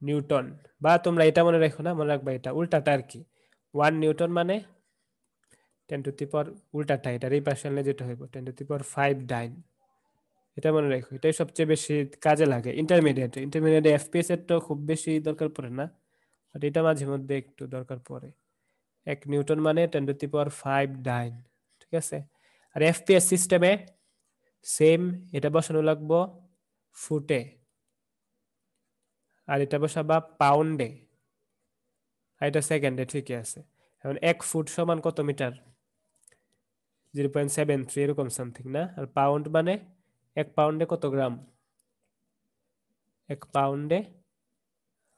নিউটন। বা তোমরা এটা মনে রাখো না, মনে রাখবা এটা উল্টাটা আর কি, 1 নিউটন মানে 10⁻, উল্টাটা এটার এই পাশে আনলে যেটা হইব 10⁻5 ডাইন। এটা মনে রাখো, এটাই সবচেয়ে বেশি কাজে লাগে ইন্টারমিডিয়েটে। ইন্টারমিডিয়েটে এফপিএস এর তো খুব বেশি দরকার পড়ে না, বাট এটা মাঝে মধ্যে একটু দরকার পড়ে। 1 নিউটন মানে 10⁻5 ডাইন, ঠিক আছে। আর এফপিএস সিস্টেমে সেম, এটা বসানো লাগবো ফুটে, আর এটা বসাবা পাউন্ডে, আর এটা সেকেন্ডে, ঠিকই আছে। এখন 1 ফুট সমান কত মিটার, 0.73 এরকম সামথিং না। আর পাউন্ড মানে 1 পাউন্ডে কত গ্রাম, 1 পাউন্ডে,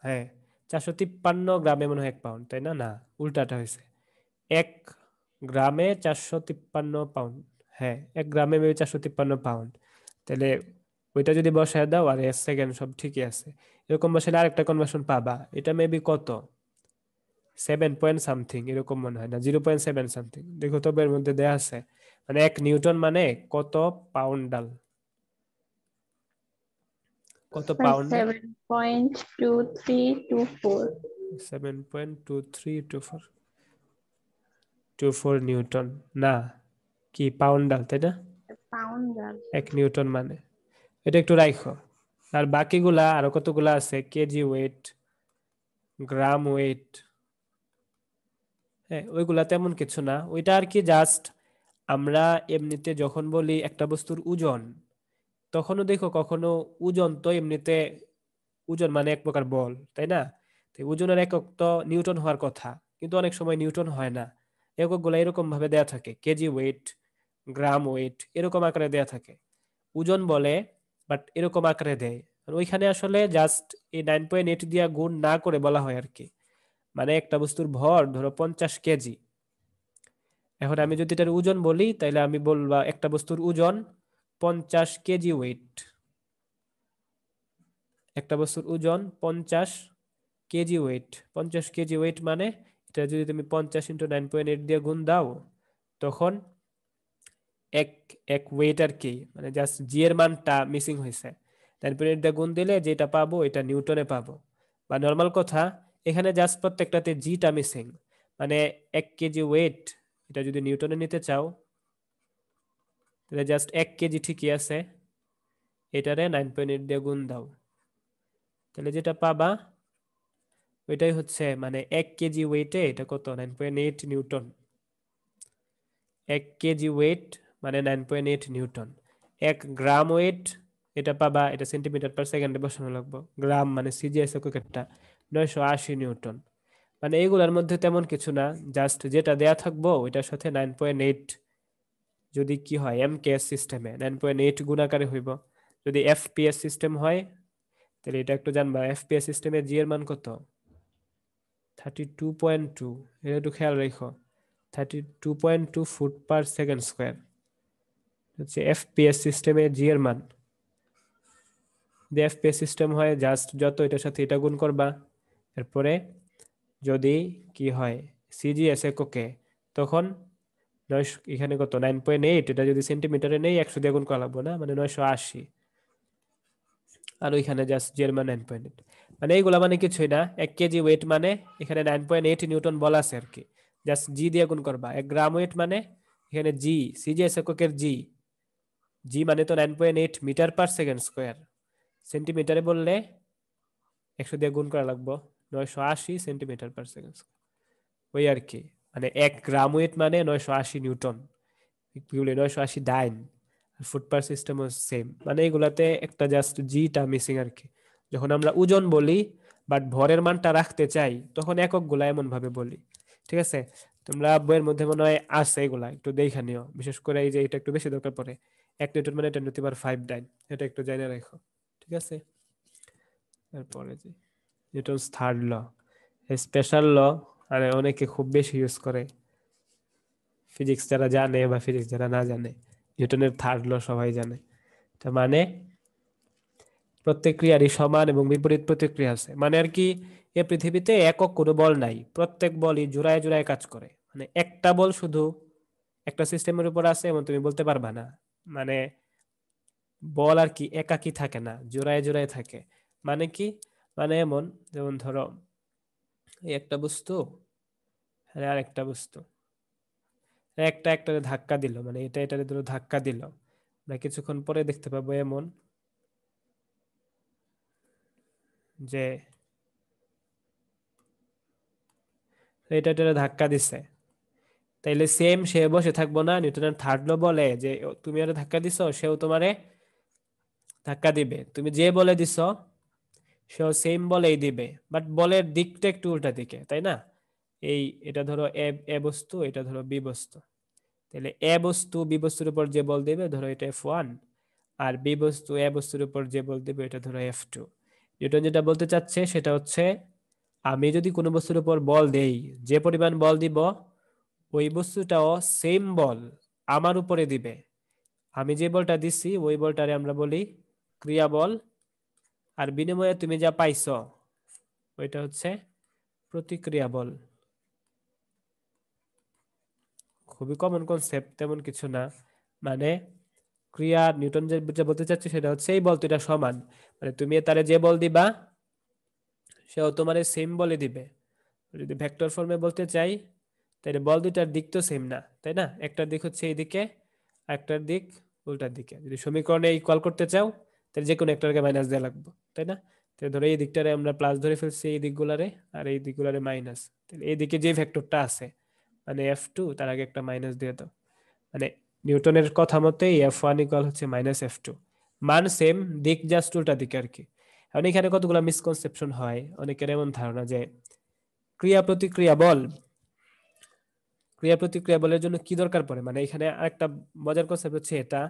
হ্যাঁ 453 গ্রামে মনে হয় 1 পাউন্ড, তাই না? না, উল্টাটা হয়েছে, 1 গ্রামে 453 পাউন্ড। হ্যাঁ, 1 গ্রামে 453 পাউন্ড। তাহলে ওইটা যদি বসায় দাও আর সেকেন্ড সব ঠিকই আছে, এরকম বসালে আরেকটা কনভার্সন পাবা, এটা মেবি কত 7 পয়েন্ট সামথিং এরকম মনে হয়, না 0.7 সামথিং, দেখো তো এর মধ্যে দেয়া আছে। মানে 1 নিউটন মানে কত পাউন্ডাল, কত পাউন্ডে, 7.2324. 7.2324 নিউটন, না কি পাউন্ডাল, তাই না? Pound girl. 1 নিউটন মানে, এটা একটু রাখো। আর বাকিগুলা আরো কতগুলা আছে, কেজি ওয়েট, গ্রাম ওয়েট, হ্যাঁ ওইগুলা তেমন কিছু না, ওইটা আর কি জাস্ট আমরা এমনিতে যখন বলি একটা বস্তুর ওজন, তখনও দেখো কখনো ওজন তো এমনিতে, ওজন মানে এক প্রকার বল, তাই না? তো ওজনের একক তো নিউটন হওয়ার কথা, কিন্তু অনেক সময় নিউটন হয় না। এককগুলো এরকম ভাবে দেয়া থাকে, কেজি ওয়েট, গ্রাম ওয়েট, এরকম আকারে দেয়া থাকে, ওজন বলে, বাট এরকম আকারে দেয়। আর ওইখানে আসলে জাস্ট এই 9.8 দিয়া গুণ না করে বলা হয় আর কি। মানে একটা বস্তুর ভর ধরো 50 কেজি, এখন আমি যদি এটার ওজন বলি তাহলে আমি বলবা একটা বস্তুর ওজন 50 কেজি ওয়েট, একটা বস্তুর ওজন 50 কেজি ওয়েট, 50 কেজি ওয়েট মানে এটা যদি তুমি 50 × 9.8 দিয়ে গুণ দাও, তখন এক এক ওয়েট আর কি, মানে জাস্ট জি এর মানটা মিসিং হয়েছে, 9.8 দিয়ে গুণ দিলে যেটা পাবো এটা নিউটনে পাবো। বা নর্মাল কথা, এখানে জাস্ট প্রত্যেকটাতে জিটা মিসিং, মানে 1 কেজি ওয়েট এটা যদি নিউটনে নিতে চাও তাহলে জাস্ট 1 কেজি ঠিকই আছে, এটারে 9.8 দিয়ে গুণ দাও, তাহলে যেটা পাবা ওইটাই হচ্ছে, মানে 1 কেজি ওয়েটে এটা কত 9.8 নিউটন, 1 কেজি ওয়েট মানে 9.8 নিউটন। 1 গ্রাম ওয়েট এটা পাবা, এটা সেন্টিমিটার পার সেকেন্ডে বসানো লাগবে, গ্রাম মানে সিজিএস একক একটা 980 নিউটন। মানে এইগুলোর মধ্যে তেমন কিছু না, জাস্ট যেটা দেয়া থাকবো ওইটার সাথে 9.8 যদি কি হয় এমকেএস সিস্টেমে 9.8 গুণাকারে হইব। যদি এফপিএস সিস্টেম হয় তাহলে এটা একটু জানবা, এফপিএস সিস্টেমে জি এর মান কত 32.2, এটা একটু খেয়াল রেখো, 32.2 ফুট পার সেকেন্ড স্কোয়ার হচ্ছে এফপিএস সিস্টেমে জি এর মান। যদি এফপিএস সিস্টেম হয় জাস্ট যত এটার সাথে এটা গুণ করবা, এরপরে যদি কি হয় সিজিএস এককে, তখন এখানে কত 9.8, এটা যদি সেন্টিমিটারে নেই 100 দিয়ে গুণ করা লাগবো না, মানে 980, আর ওইখানে জাস্ট জি এর মান 9.8। মানে এইগুলা মানে কিছুই না, 1 কেজি ওয়েট মানে এখানে 9.8 নিউটন বলা আছে আর কি, জাস্ট জি দিয়ে গুণ করবা। 1 গ্রাম ওয়েট মানে এখানে জি, সিজিএস এককের জি, জি মানে তো 9.8 মিটার পার সেকেন্ড স্কোয়ার, সেন্টিমিটারে বললে 100 দিয়ে গুণ করা লাগবো, 980 সেন্টিমিটার পার সেকেন্ড, ওই আর কি। মানে 1 গ্রাম ওয়েট মানে 980 নিউটন, 980 ডাইন, ফুট পার সিস্টেম সেম, মানে এগুলাতে একটা জাস্ট জিটা মিসিং আর কি। যখন আমরা ওজন বলি বাট ভরের মানটা রাখতে চাই তখন একক গুলা এমন ভাবে বলি, ঠিক আছে? তোমরা বইয়ের মধ্যে মনে হয় আছে, এগুলা একটু দেখে নিও, বিশেষ করে এই যে এটা একটু বেশি দরকার পড়ে, 1 নিউটন মানে 10⁻5 ডাইন, এটা একটু জেনে রাখো, ঠিক আছে? তারপরে যে Newton's third law, special law, আর অনেকে খুব বেশি ইউজ করে, ফিজিক্স যারা জানে বা ফিজিক্স যারা না জানে, নিউটনের থার্ড ল সবাই জানে। তার মানে প্রত্যেক ক্রিয়ারই সমান এবং বিপরীত প্রতিক্রিয়া আছে, মানে আর কি এ পৃথিবীতে একক কোনো বল নাই, প্রত্যেক বলই জোড়ায় জোড়ায় কাজ করে। মানে একটা বল শুধু একটা সিস্টেমের উপর আছে এমন তুমি বলতে পারবা না। মানে বল আর কি একাকি থাকে না, জোড়ায় জোড়ায় থাকে। মানে কি, মানে এমন যেমন ধরো এই একটা বস্তু আর একটা বস্তু, একটা একটারে ধাক্কা দিল, মানে এটা এটারে ধরো ধাক্কা দিল, আমরা কিছুক্ষণ পরে দেখতে পাবো এমন যে এটা এটারে ধাক্কা দিছে, তাইলে সেম সে বসে থাকবো না। নিউটনের থার্ড ল বলে যে তুমি ওরে ধাক্কা দিছো, সেও তোমারে ধাক্কা দিবে। তুমি যে বলে দিছো সেও সেম বলেই দিবে, বাট বলের দিকটা একটু উল্টা দিকে, তাই না? এই এটা ধরো এ এ বস্তু, এটা ধরো বি বস্তু, তাহলে এ বস্তু বি বস্তুর উপর যে বল দেবে ধরো এটা F1, আর বি বস্তু এ বস্তুর উপর যে বল দেবে এটা ধরো F2। নিউটন যেটা বলতে চাচ্ছে সেটা হচ্ছে আমি যদি কোনো বস্তুর উপর বল দেই, যে পরিমাণ বল দিব ওই বস্তুটাও সেম বল আমার উপরে দিবে। আমি যে বলটা দিছি ওই বলটারে আমরা বলি ক্রিয়া বল, আর বিনিময়ে তুমি যা পাইছো ওইটা হচ্ছে প্রতিক্রিয়া বল। খুবই কমন কনসেপ্ট, তেমন কিছু না। মানে ক্রিয়া নিউটন যে যে বলতে চাচ্ছে সেটা হচ্ছে এই বল দুইটা সমান, মানে তুমি তারে যে বল দিবা সেও তোমার সেম বলে দিবে। যদি ভেক্টর ফর্মে বলতে চাই তাহলে বল দুইটার দিক তো সেম না, তাই না? একটার দিক হচ্ছে এইদিকে, একটার দিক উল্টার দিকে। যদি সমীকরণে ইকুয়াল করতে চাও তাহলে যে কোনো একটাকে মাইনাস দেওয়া লাগবে, তাই না? তাহলে ধরো এই দিকটারে আমরা প্লাস ধরে ফেলছি এই দিকগুলারে, আর এই দিকগুলারে মাইনাস। তাহলে এই দিকে যে ভেক্টরটা আছে মানে F2 তার আগে একটা মাইনাস দিয়ে দাও। মানে নিউটনের কথা মতে F1 ইকুয়াল হচ্ছে -F2, মান সেম, দিক জাস্ট উল্টা দিকে আর কি। এখন এখানে কতগুলো মিসকনসেপশন হয়, অনেকের এমন ধারণা যে ক্রিয়া প্রতিক্রিয়া বল, ক্রিয়া প্রতিক্রিয়া বলের জন্য কি দরকার পড়ে। মানে এখানে আরেকটা মজার কনসেপ্ট হচ্ছে এটা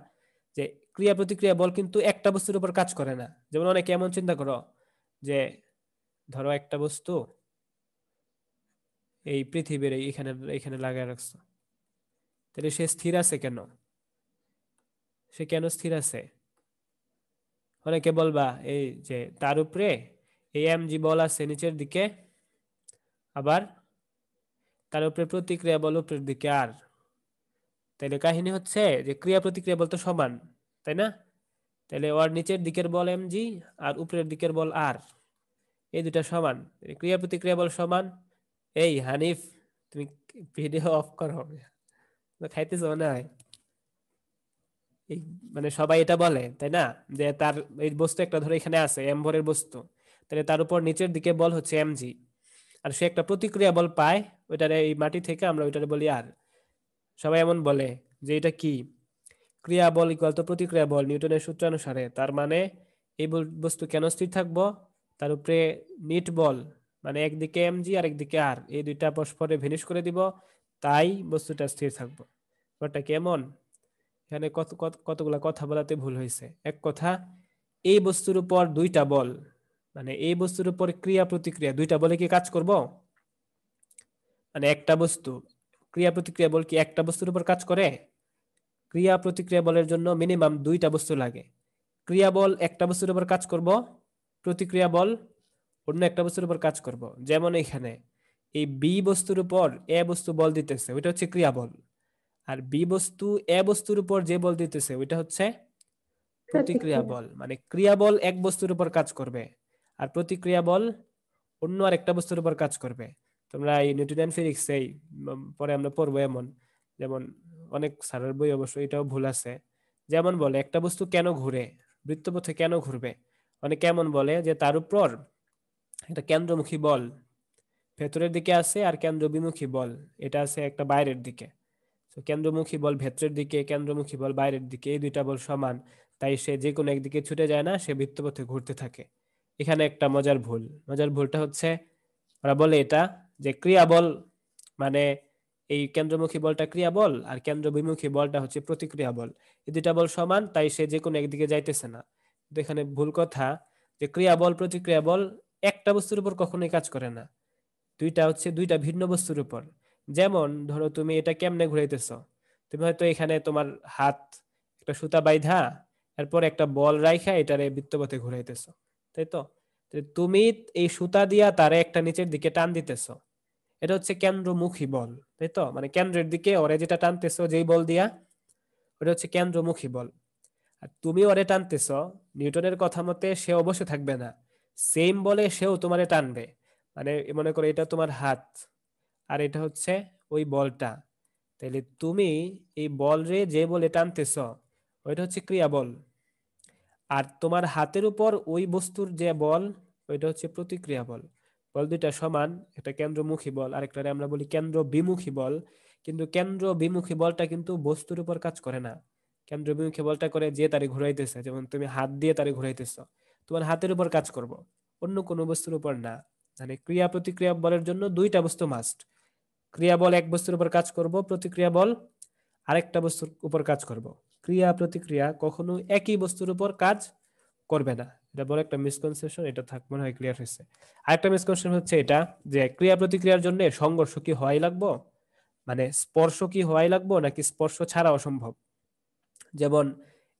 যে ক্রিয়া প্রতিক্রিয়া বল কিন্তু একটা বস্তুর উপর কাজ করে না। যেমন অনেকে এমন চিন্তা করো যে ধরো একটা বস্তু এই পৃথিবীর এখানে এখানে লাগায় রাখছো, তাহলে সে স্থির আছে কেন? সে কেন স্থির আছে? অনেকে বলবা এই যে তার উপরে এই mg বল আছে নিচের দিকে, আবার তার উপরে প্রতিক্রিয়া বল উপরের দিকে আর। তাইলে কাহিনী হচ্ছে যে ক্রিয়া প্রতিক্রিয়া বল তো সমান, তাই না? তাহলে ওর নিচের দিকের বল mg আর উপরের দিকের বল আর, এই দুটা সমান, ক্রিয়া প্রতিক্রিয়া বল সমান। এই হানিফ, তুমি ভিডিও অফ করো, খাইতেছো মনে হয়। এই মানে সবাই এটা বলে, তাই না, যে তার এই বস্তু একটা ধরে এখানে আছে এম ভরের বস্তু, তাহলে তার উপর নিচের দিকে বল হচ্ছে mg, আর সে একটা প্রতিক্রিয়া বল পায় ওইটারে এই মাটি থেকে, আমরা ওইটারে বলি আর। সবাই এমন বলে যে এটা কি, ক্রিয়া বল ইকুয়াল তো প্রতিক্রিয়া বল নিউটনের সূত্রানুসারে। তার মানে এই বস্তু কেন স্থির থাকবো, তার উপরে নিট বল, মানে একদিকে mg আর একদিকে আর, এই দুইটা পরস্পরে ভিনিশ করে দিব, তাই বস্তুটা স্থির থাকবো। ব্যাপারটা কেমন? এখানে কতগুলা কথা বলাতে ভুল হয়েছে। এক কথা, এই বস্তুর উপর দুইটা বল, মানে এই বস্তুর উপর ক্রিয়া প্রতিক্রিয়া দুইটা বলে কি কাজ করব? মানে একটা বস্তু ক্রিয়া প্রতিক্রিয়া বল কি একটা বস্তুর উপর কাজ করে? ক্রিয়া প্রতিক্রিয়া বলের জন্য মিনিমাম দুইটা বস্তু লাগে। ক্রিয়া বল একটা বস্তুর উপর কাজ করব, প্রতিক্রিয়া বল অন্য একটা বস্তুর উপর কাজ করব। যেমন এখানে এই বি বস্তুর উপর এ বস্তু বল দিতেছে, ওইটা হচ্ছে ক্রিয়া বল। আর বি বস্তু এ বস্তুর উপর যে বল দিতেছে ওইটা হচ্ছে প্রতিক্রিয়া প্রতিক্রিয়া। বল। মানে ক্রিয়া বল এক বস্তুর উপর কাজ করবে, আর প্রতিক্রিয়া বল অন্য আর একটা বস্তুর উপর কাজ করবে। তোমরা এই নিউটনিয়ান ফিজিক্স এই পরে আমরা পড়বো এমন, যেমন অনেক স্যারের বই অবশ্য এটাও ভুল আছে। যেমন বলে একটা বস্তু কেন ঘুরে, বৃত্তপথে কেন ঘুরবে, অনেকে কেমন বলে যে তার উপর একটা কেন্দ্রমুখী বল ভেতরের দিকে আছে আর কেন্দ্র বিমুখী বল এটা আছে একটা বাইরের দিকে। তো কেন্দ্রমুখী বল ভেতরের দিকে, কেন্দ্রমুখী বল বাইরের দিকে, এই দুইটা বল সমান, তাই সে যে কোনো একদিকে ছুটে যায় না, সে বৃত্তপথে ঘুরতে থাকে। এখানে একটা মজার ভুল, মজার ভুলটা হচ্ছে ওরা বলে এটা যে ক্রিয়া বল মানে এই কেন্দ্রমুখী বলটা ক্রিয়া বল আর কেন্দ্র বিমুখী বলটা হচ্ছে প্রতিক্রিয়া বল, এই দুইটা বল সমান তাই সে যে কোনো একদিকে যাইতেছে না। কিন্তু এখানে ভুল কথা, যে ক্রিয়া বল প্রতিক্রিয়া বল একটা বস্তুর উপর কখনোই কাজ করে না, দুইটা হচ্ছে দুইটা ভিন্ন বস্তুর উপর। যেমন ধরো তুমি এটা কেমনে ঘুরাইতেছো, তুমি হয়তো এখানে তোমার হাত একটা সুতা বাইধা এরপর একটা বল রাইখা এটারে বৃত্তপথে ঘুরাইতেছো, তাই তো? তো তুমি এই সুতা দিয়া তারে একটা নিচের দিকে টান দিতেছো, এটা হচ্ছে কেন্দ্রমুখী বল, তাই তো? মানে কেন্দ্রের দিকে ওরে যেটা টানতেছো যেই বল দিয়া, ওটা হচ্ছে কেন্দ্রমুখী বল। আর তুমি ওরে টানতেছ, নিউটনের কথা মতে সে অবশ্যই থাকবে না, সেম বলে সেও তোমারে টানবে। মানে মনে করো এটা তোমার হাত আর এটা হচ্ছে ওই বলটা, তাহলে তুমি এই বল রে যে বলে টানতেছ ওইটা হচ্ছে ক্রিয়া বল, আর তোমার হাতের উপর ওই বস্তুর যে বল ওইটা হচ্ছে প্রতিক্রিয়া বল। বল দুইটা সমান, একটা কেন্দ্রমুখী বল আরেকটারে আমরা বলি কেন্দ্র বিমুখী বল। কিন্তু কেন্দ্র বিমুখী বলটা কিন্তু বস্তুর উপর কাজ করে না, কেন্দ্র বিমুখী বলটা করে যে তারে ঘুরাইতেছে, যেমন তুমি হাত দিয়ে তারে ঘুরাইতেছ, তোমার হাতের উপর কাজ করব, অন্য কোনো বস্তুর উপর না। মানে ক্রিয়া প্রতিক্রিয়া বলের জন্য দুইটা বস্তু মাস্ট, ক্রিয়া বল এক বস্তুর উপর কাজ করব, প্রতিক্রিয়া বল আরেকটা বস্তুর উপর কাজ করব। ক্রিয়া প্রতিক্রিয়া কখনো একই বস্তুর উপর কাজ করবে না, এটা বড় একটা মিসকনসেপশন, এটা থাক মনে হয় ক্লিয়ার হয়েছে। আরেকটা মিসকনসেপশন হচ্ছে এটা যে ক্রিয়া প্রতিক্রিয়ার জন্য সংঘর্ষ কি হওয়াই লাগবো, মানে স্পর্শ কি হওয়াই লাগবো নাকি স্পর্শ ছাড়া অসম্ভব। যেমন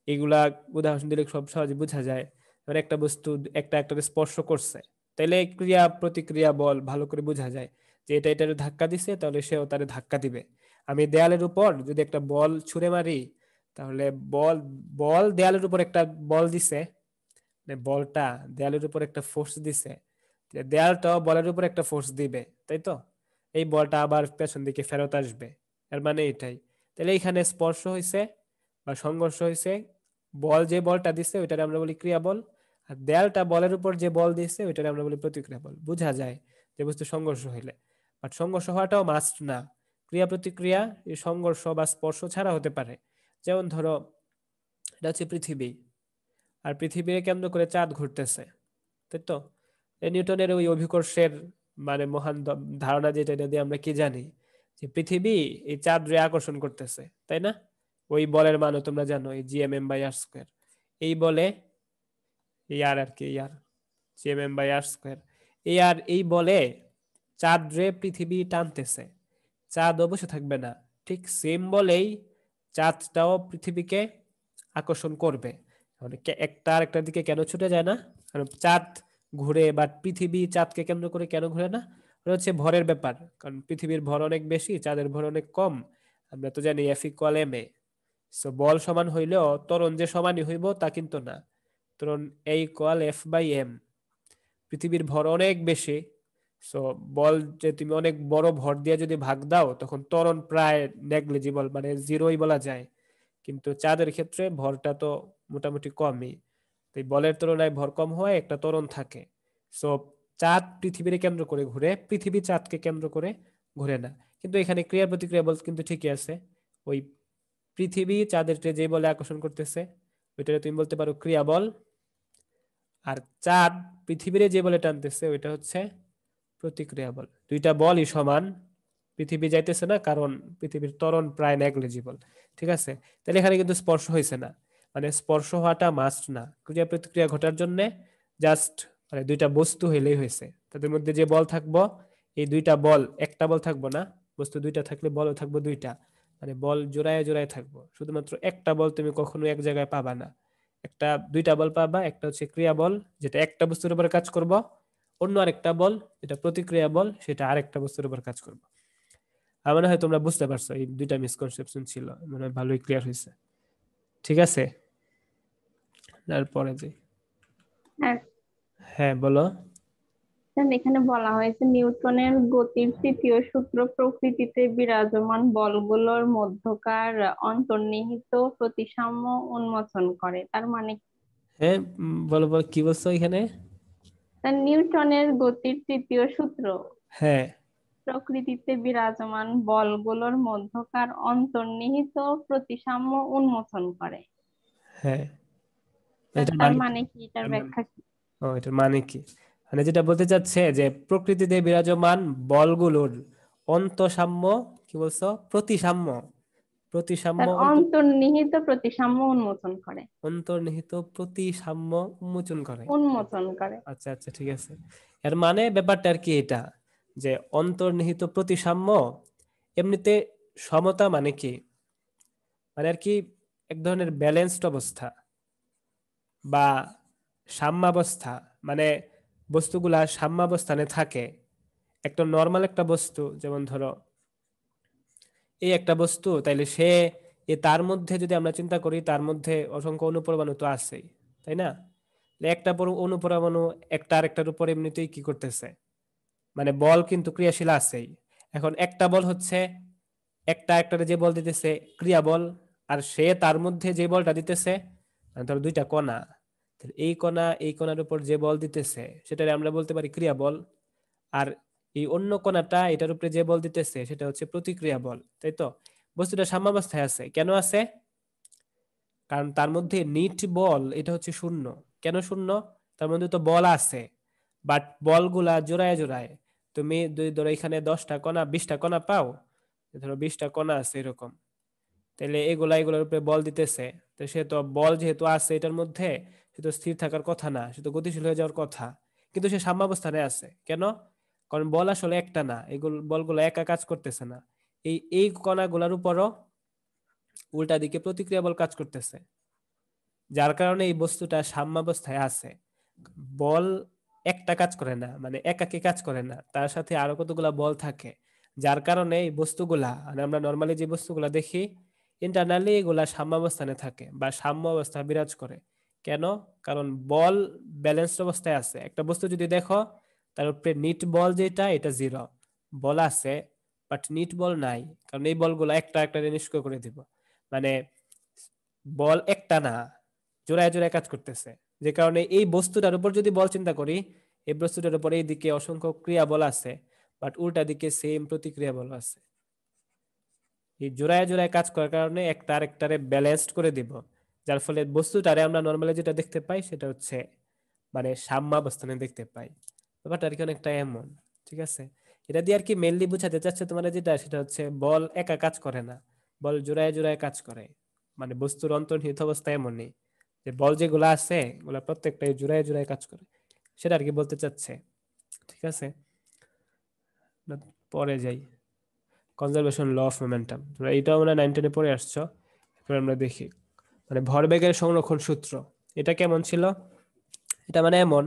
এগুলা উদাহরণ দিলে সব সহজে বোঝা যায়, মানে একটা বস্তু একটা একটা স্পর্শ করছে, তাইলে ক্রিয়া প্রতিক্রিয়া বল ভালো করে বোঝা যায় যে এটা এটার ধাক্কা দিছে তাহলে সেও তারে ধাক্কা দিবে। আমি দেয়ালের উপর যদি একটা বল ছুঁড়ে মারি, তাহলে বল বল দেয়ালের উপর একটা বল দিছে, মানে বলটা দেয়ালের উপর একটা ফোর্স দিছে, দেয়ালটাও বলের উপর একটা ফোর্স দিবে, তাই তো? এই বলটা আবার পেছন দিকে ফেরত আসবে, এর মানে এটাই। তাহলে এখানে স্পর্শ হয়েছে বা সংঘর্ষ হয়েছে, বল যে বলটা দিচ্ছে ওইটারে আমরা বলি ক্রিয়া বল, আর দেয়ালটা বলের উপর যে বল দিচ্ছে ওইটারে আমরা বলি প্রতিক্রিয়া বল। বোঝা যায় যে বস্তু সংঘর্ষ হইলে, বাট সংঘর্ষ হওয়াটাও মাস্ট না। ক্রিয়া প্রতিক্রিয়া এই সংঘর্ষ বা স্পর্শ ছাড়া হতে পারে। যেমন ধরো এটা হচ্ছে পৃথিবী, আর পৃথিবীকে কেন্দ্র করে চাঁদ ঘুরতেছে, তাই তো? এই নিউটনের ওই অভিকর্ষের মানে মহান ধারণা যেটা, এটা দিয়ে আমরা কি জানি যে পৃথিবী এই চাঁদ রে আকর্ষণ করতেছে, তাই না? ওই বলের মানও তোমরা জানো, এই Gm m/r², এই বলে এই আর আর কি আর Gm m/r², এই আর এই বলে চাঁদ রে পৃথিবী টানতেছে, চাঁদ অবশ্য থাকবে না, ঠিক সেম বলেই চাঁদটাও পৃথিবীকে আকর্ষণ করবে। মানে একটা আরেকটার দিকে কেন ছুটে যায় না? কারণ চাঁদ ঘুরে, বাট পৃথিবী চাঁদকে কেন্দ্র করে কেন ঘুরে না? ওটা হচ্ছে ভরের ব্যাপার, কারণ পৃথিবীর ভর অনেক বেশি, চাঁদের ভর অনেক কম। আমরা তো জানি F=ma, সো বল সমান হইলেও ত্বরণ যে সমানই হইব তা কিন্তু না, ত্বরণ A=F/m। পৃথিবীর ভর অনেক বেশি, সো বল যে তুমি অনেক বড় ভর দিয়ে যদি ভাগ দাও তখন ত্বরণ প্রায় নেগলিজিবল, মানে জিরোই বলা যায়। কিন্তু চাঁদের ক্ষেত্রে ভরটা তো মোটামুটি কমই, তাই বলের তুলনায় ভর কম হয় একটা ত্বরণ থাকে। সো চাঁদ পৃথিবীর কেন্দ্র করে ঘুরে, পৃথিবী চাঁদকে কেন্দ্র করে ঘুরে না। কিন্তু এখানে ক্রিয়া প্রতিক্রিয়া বল কিন্তু ঠিকই আছে, ওই পৃথিবী চাঁদের যে বলে আকর্ষণ করতেছে ওইটা তুমি বলতে পারো ক্রিয়া বল, আর চাঁদ পৃথিবীর যে বলে টানতেছে ওইটা হচ্ছে প্রতিক্রিয়া বল। দুইটা বলই সমান, পৃথিবী যাইতেছে না কারণ পৃথিবীর ত্বরণ প্রায় নেগলিজিবল, ঠিক আছে? তাহলে এখানে কিন্তু স্পর্শ হয়েছে না, মানে স্পর্শ হওয়াটা মাস্ট না ক্রিয়া প্রতিক্রিয়া ঘটার জন্য, জাস্ট মানে দুইটা বস্তু হইলেই হয়েছে, তাদের মধ্যে যে বল থাকবো এই দুইটা বল, একটা বল থাকবো না, বস্তু দুইটা থাকলে বলও থাকবো দুইটা, মানে বল জোড়ায় জোড়ায় থাকবো, শুধুমাত্র একটা বল তুমি কখনো এক জায়গায় পাবা না। একটা দুইটা বল পাবা, একটা হচ্ছে ক্রিয়া বল যেটা একটা বস্তুর উপর কাজ করব, অন্য আরেকটা বল যেটা প্রতিক্রিয়া বল সেটা আরেকটা বস্তুর উপর কাজ করবে। আমার মনে হয় তোমরা বুঝতে পারছো, এই দুইটা মিসকনসেপশন ছিল, মনে হয় ভালোই ক্লিয়ার হয়েছে। ঠিক আছে, তারপরে যে হ্যাঁ, হ্যাঁ বলো। স্যার, এখানে বলা হয়েছে নিউটনের গতির তৃতীয় সূত্র প্রকৃতিতে বিরাজমান বলগুলোর মধ্যকার অন্তর্নিহিত প্রতিসাম্য উন্মোচন করে, তার মানে কি? হ্যাঁ, বলো বলো কি বলছো এখানে? স্যার, নিউটনের গতির তৃতীয় সূত্র হ্যাঁ প্রকৃতিতে বিরাজমান বলগুলোর মধ্যকার অন্তর্নিহিত প্রতিসাম্য উন্মোচন করে। হ্যাঁ, স্যার, এটার তার মানে কি? মানে কি, এটার এটার মানে ব্যাখ্যা কি? এটার মানে কি? মানে যেটা বলতে চাচ্ছে যে প্রকৃতিতে বিরাজমান বলগুলোর অন্তঃসাম্য, কি বলছো, প্রতিসাম্য, প্রতিসাম্য স্যার, অন্তর্নিহিত প্রতিসাম্য উন্মোচন করে। অন্তর্নিহিত প্রতিসাম্য উন্মোচন করে। উন্মোচন করে। আচ্ছা আচ্ছা ঠিক আছে। এর মানে ব্যাপারটা আর কি এটা, যে অন্তর্নিহিত প্রতিসাম্য এমনিতে সমতা মানে কি, মানে আর কি এক ধরনের ব্যালেন্সড অবস্থা বা সাম্যাবস্থা, মানে বস্তুগুলা সাম্যাবস্থানে থাকে। একটা নর্মাল একটা বস্তু, যেমন ধরো এই একটা বস্তু, তাইলে সে তার মধ্যে যদি আমরা চিন্তা করি, তার মধ্যে অসংখ্য অনুপরমাণু তো আছেই, তাই না? একটা অনুপরমাণু একটা আরেকটার উপর এমনিতেই কি করতেছে, মানে বল কিন্তু ক্রিয়াশীল আছেই। এখন একটা বল হচ্ছে একটা একটারে যে বল দিতেছে ক্রিয়া বল, আর সে তার মধ্যে যে বলটা দিতেছে, মানে ধরো দুইটা কণা, এই কণা এই কণার উপর যে বল দিতেছে সেটারে আমরা বলতে পারি ক্রিয়া বল। আর এই অন্য কণাটা এটার উপরে যে বল দিতেছে সেটা হচ্ছে প্রতিক্রিয়া বল, তাই তো? বস্তুটা সাম্যাবস্থায় আছে, কেন আছে? কারণ তার মধ্যে নিট বল এটা হচ্ছে শূন্য। কেন শূন্য? তার মধ্যে তো বল আছে, বাট বলগুলা জোড়ায় জোড়ায়। তুমি ধরো এখানে 10টা কণা 20টা কণা পাও, ধরো 20টা কণা আছে এরকম, তাহলে এগুলোর উপরে বল দিতেছে। তো সে তো বল যেহেতু আছে এটার মধ্যে, সে তো স্থির থাকার কথা না, সে তো গতিশীল হয়ে যাওয়ার কথা। কিন্তু সে সাম্যাবস্থানে আছে কেন? কারণ বল আসলে একটা না, এগুলো বলগুলো একা কাজ করতেছে না। এই কণাগুলোর উপরও উল্টা দিকে প্রতিক্রিয়া বল কাজ করতেছে, যার কারণে এই বস্তুটা সাম্যাবস্থায় আছে। বল একটা কাজ করে না, মানে একাকী কাজ করে না, তার সাথে আরো কতগুলা বল থাকে, যার কারণে এই বস্তুগুলা, মানে আমরা নর্মালি যে বস্তুগুলা দেখি ইন্টারনালি এগুলা সাম্যাবস্থানে থাকে বা সাম্য অবস্থা বিরাজ করে। কেন? কারণ বল ব্যালেন্সড অবস্থায় আছে। একটা বস্তু যদি দেখো, তার উপরে নিট বল যেটা এটা 0, বল আছে বাট নিট বল নাই, কারণ এই বলগুলা একটা একটা নিষ্ক্রিয় করে দিব। মানে বল একটা না, জোড়ায় জোড়ায় কাজ করতেছে। যে কারণে এই বস্তুটার উপর যদি বল চিন্তা করি, এই বস্তুটার উপর এই দিকে অসংখ্য ক্রিয়া বল আছে, বাট উল্টা দিকে সেম প্রতিক্রিয়া বল আছে। এই জোড়ায় জোড়ায় কাজ করার কারণে একটা আরেকটারে ব্যালেন্সড করে দিব, যার ফলে বস্তুটারে আমরা নর্মালি যেটা দেখতে পাই সেটা হচ্ছে মানে সাম্যাবস্থানে দেখতে পাই। ব্যাপারটা আর কি অনেকটা এমন। ঠিক আছে, এটা দিয়ে আর কি মেনলি বোঝাতে চাচ্ছে তোমার যেটা, সেটা হচ্ছে বল একা কাজ করে না, বল জোড়ায় জোড়ায় কাজ করে। মানে বস্তুর অন্তর্নিহিত অবস্থা এমনই যে বল যেগুলো আছে ওগুলা প্রত্যেকটাই জোড়ায় জোড়ায় কাজ করে, সেটা আর কি বলতে চাচ্ছে। ঠিক আছে, না, পরে যাই। কনজারভেশন ল অফ মোমেন্টাম, তোমরা এইটাও আমরা 9-10 পড়ে আসছো। এরপর আমরা দেখি মানে ভরবেগের সংরক্ষণ সূত্র। এটা কেমন ছিল? এটা মানে এমন,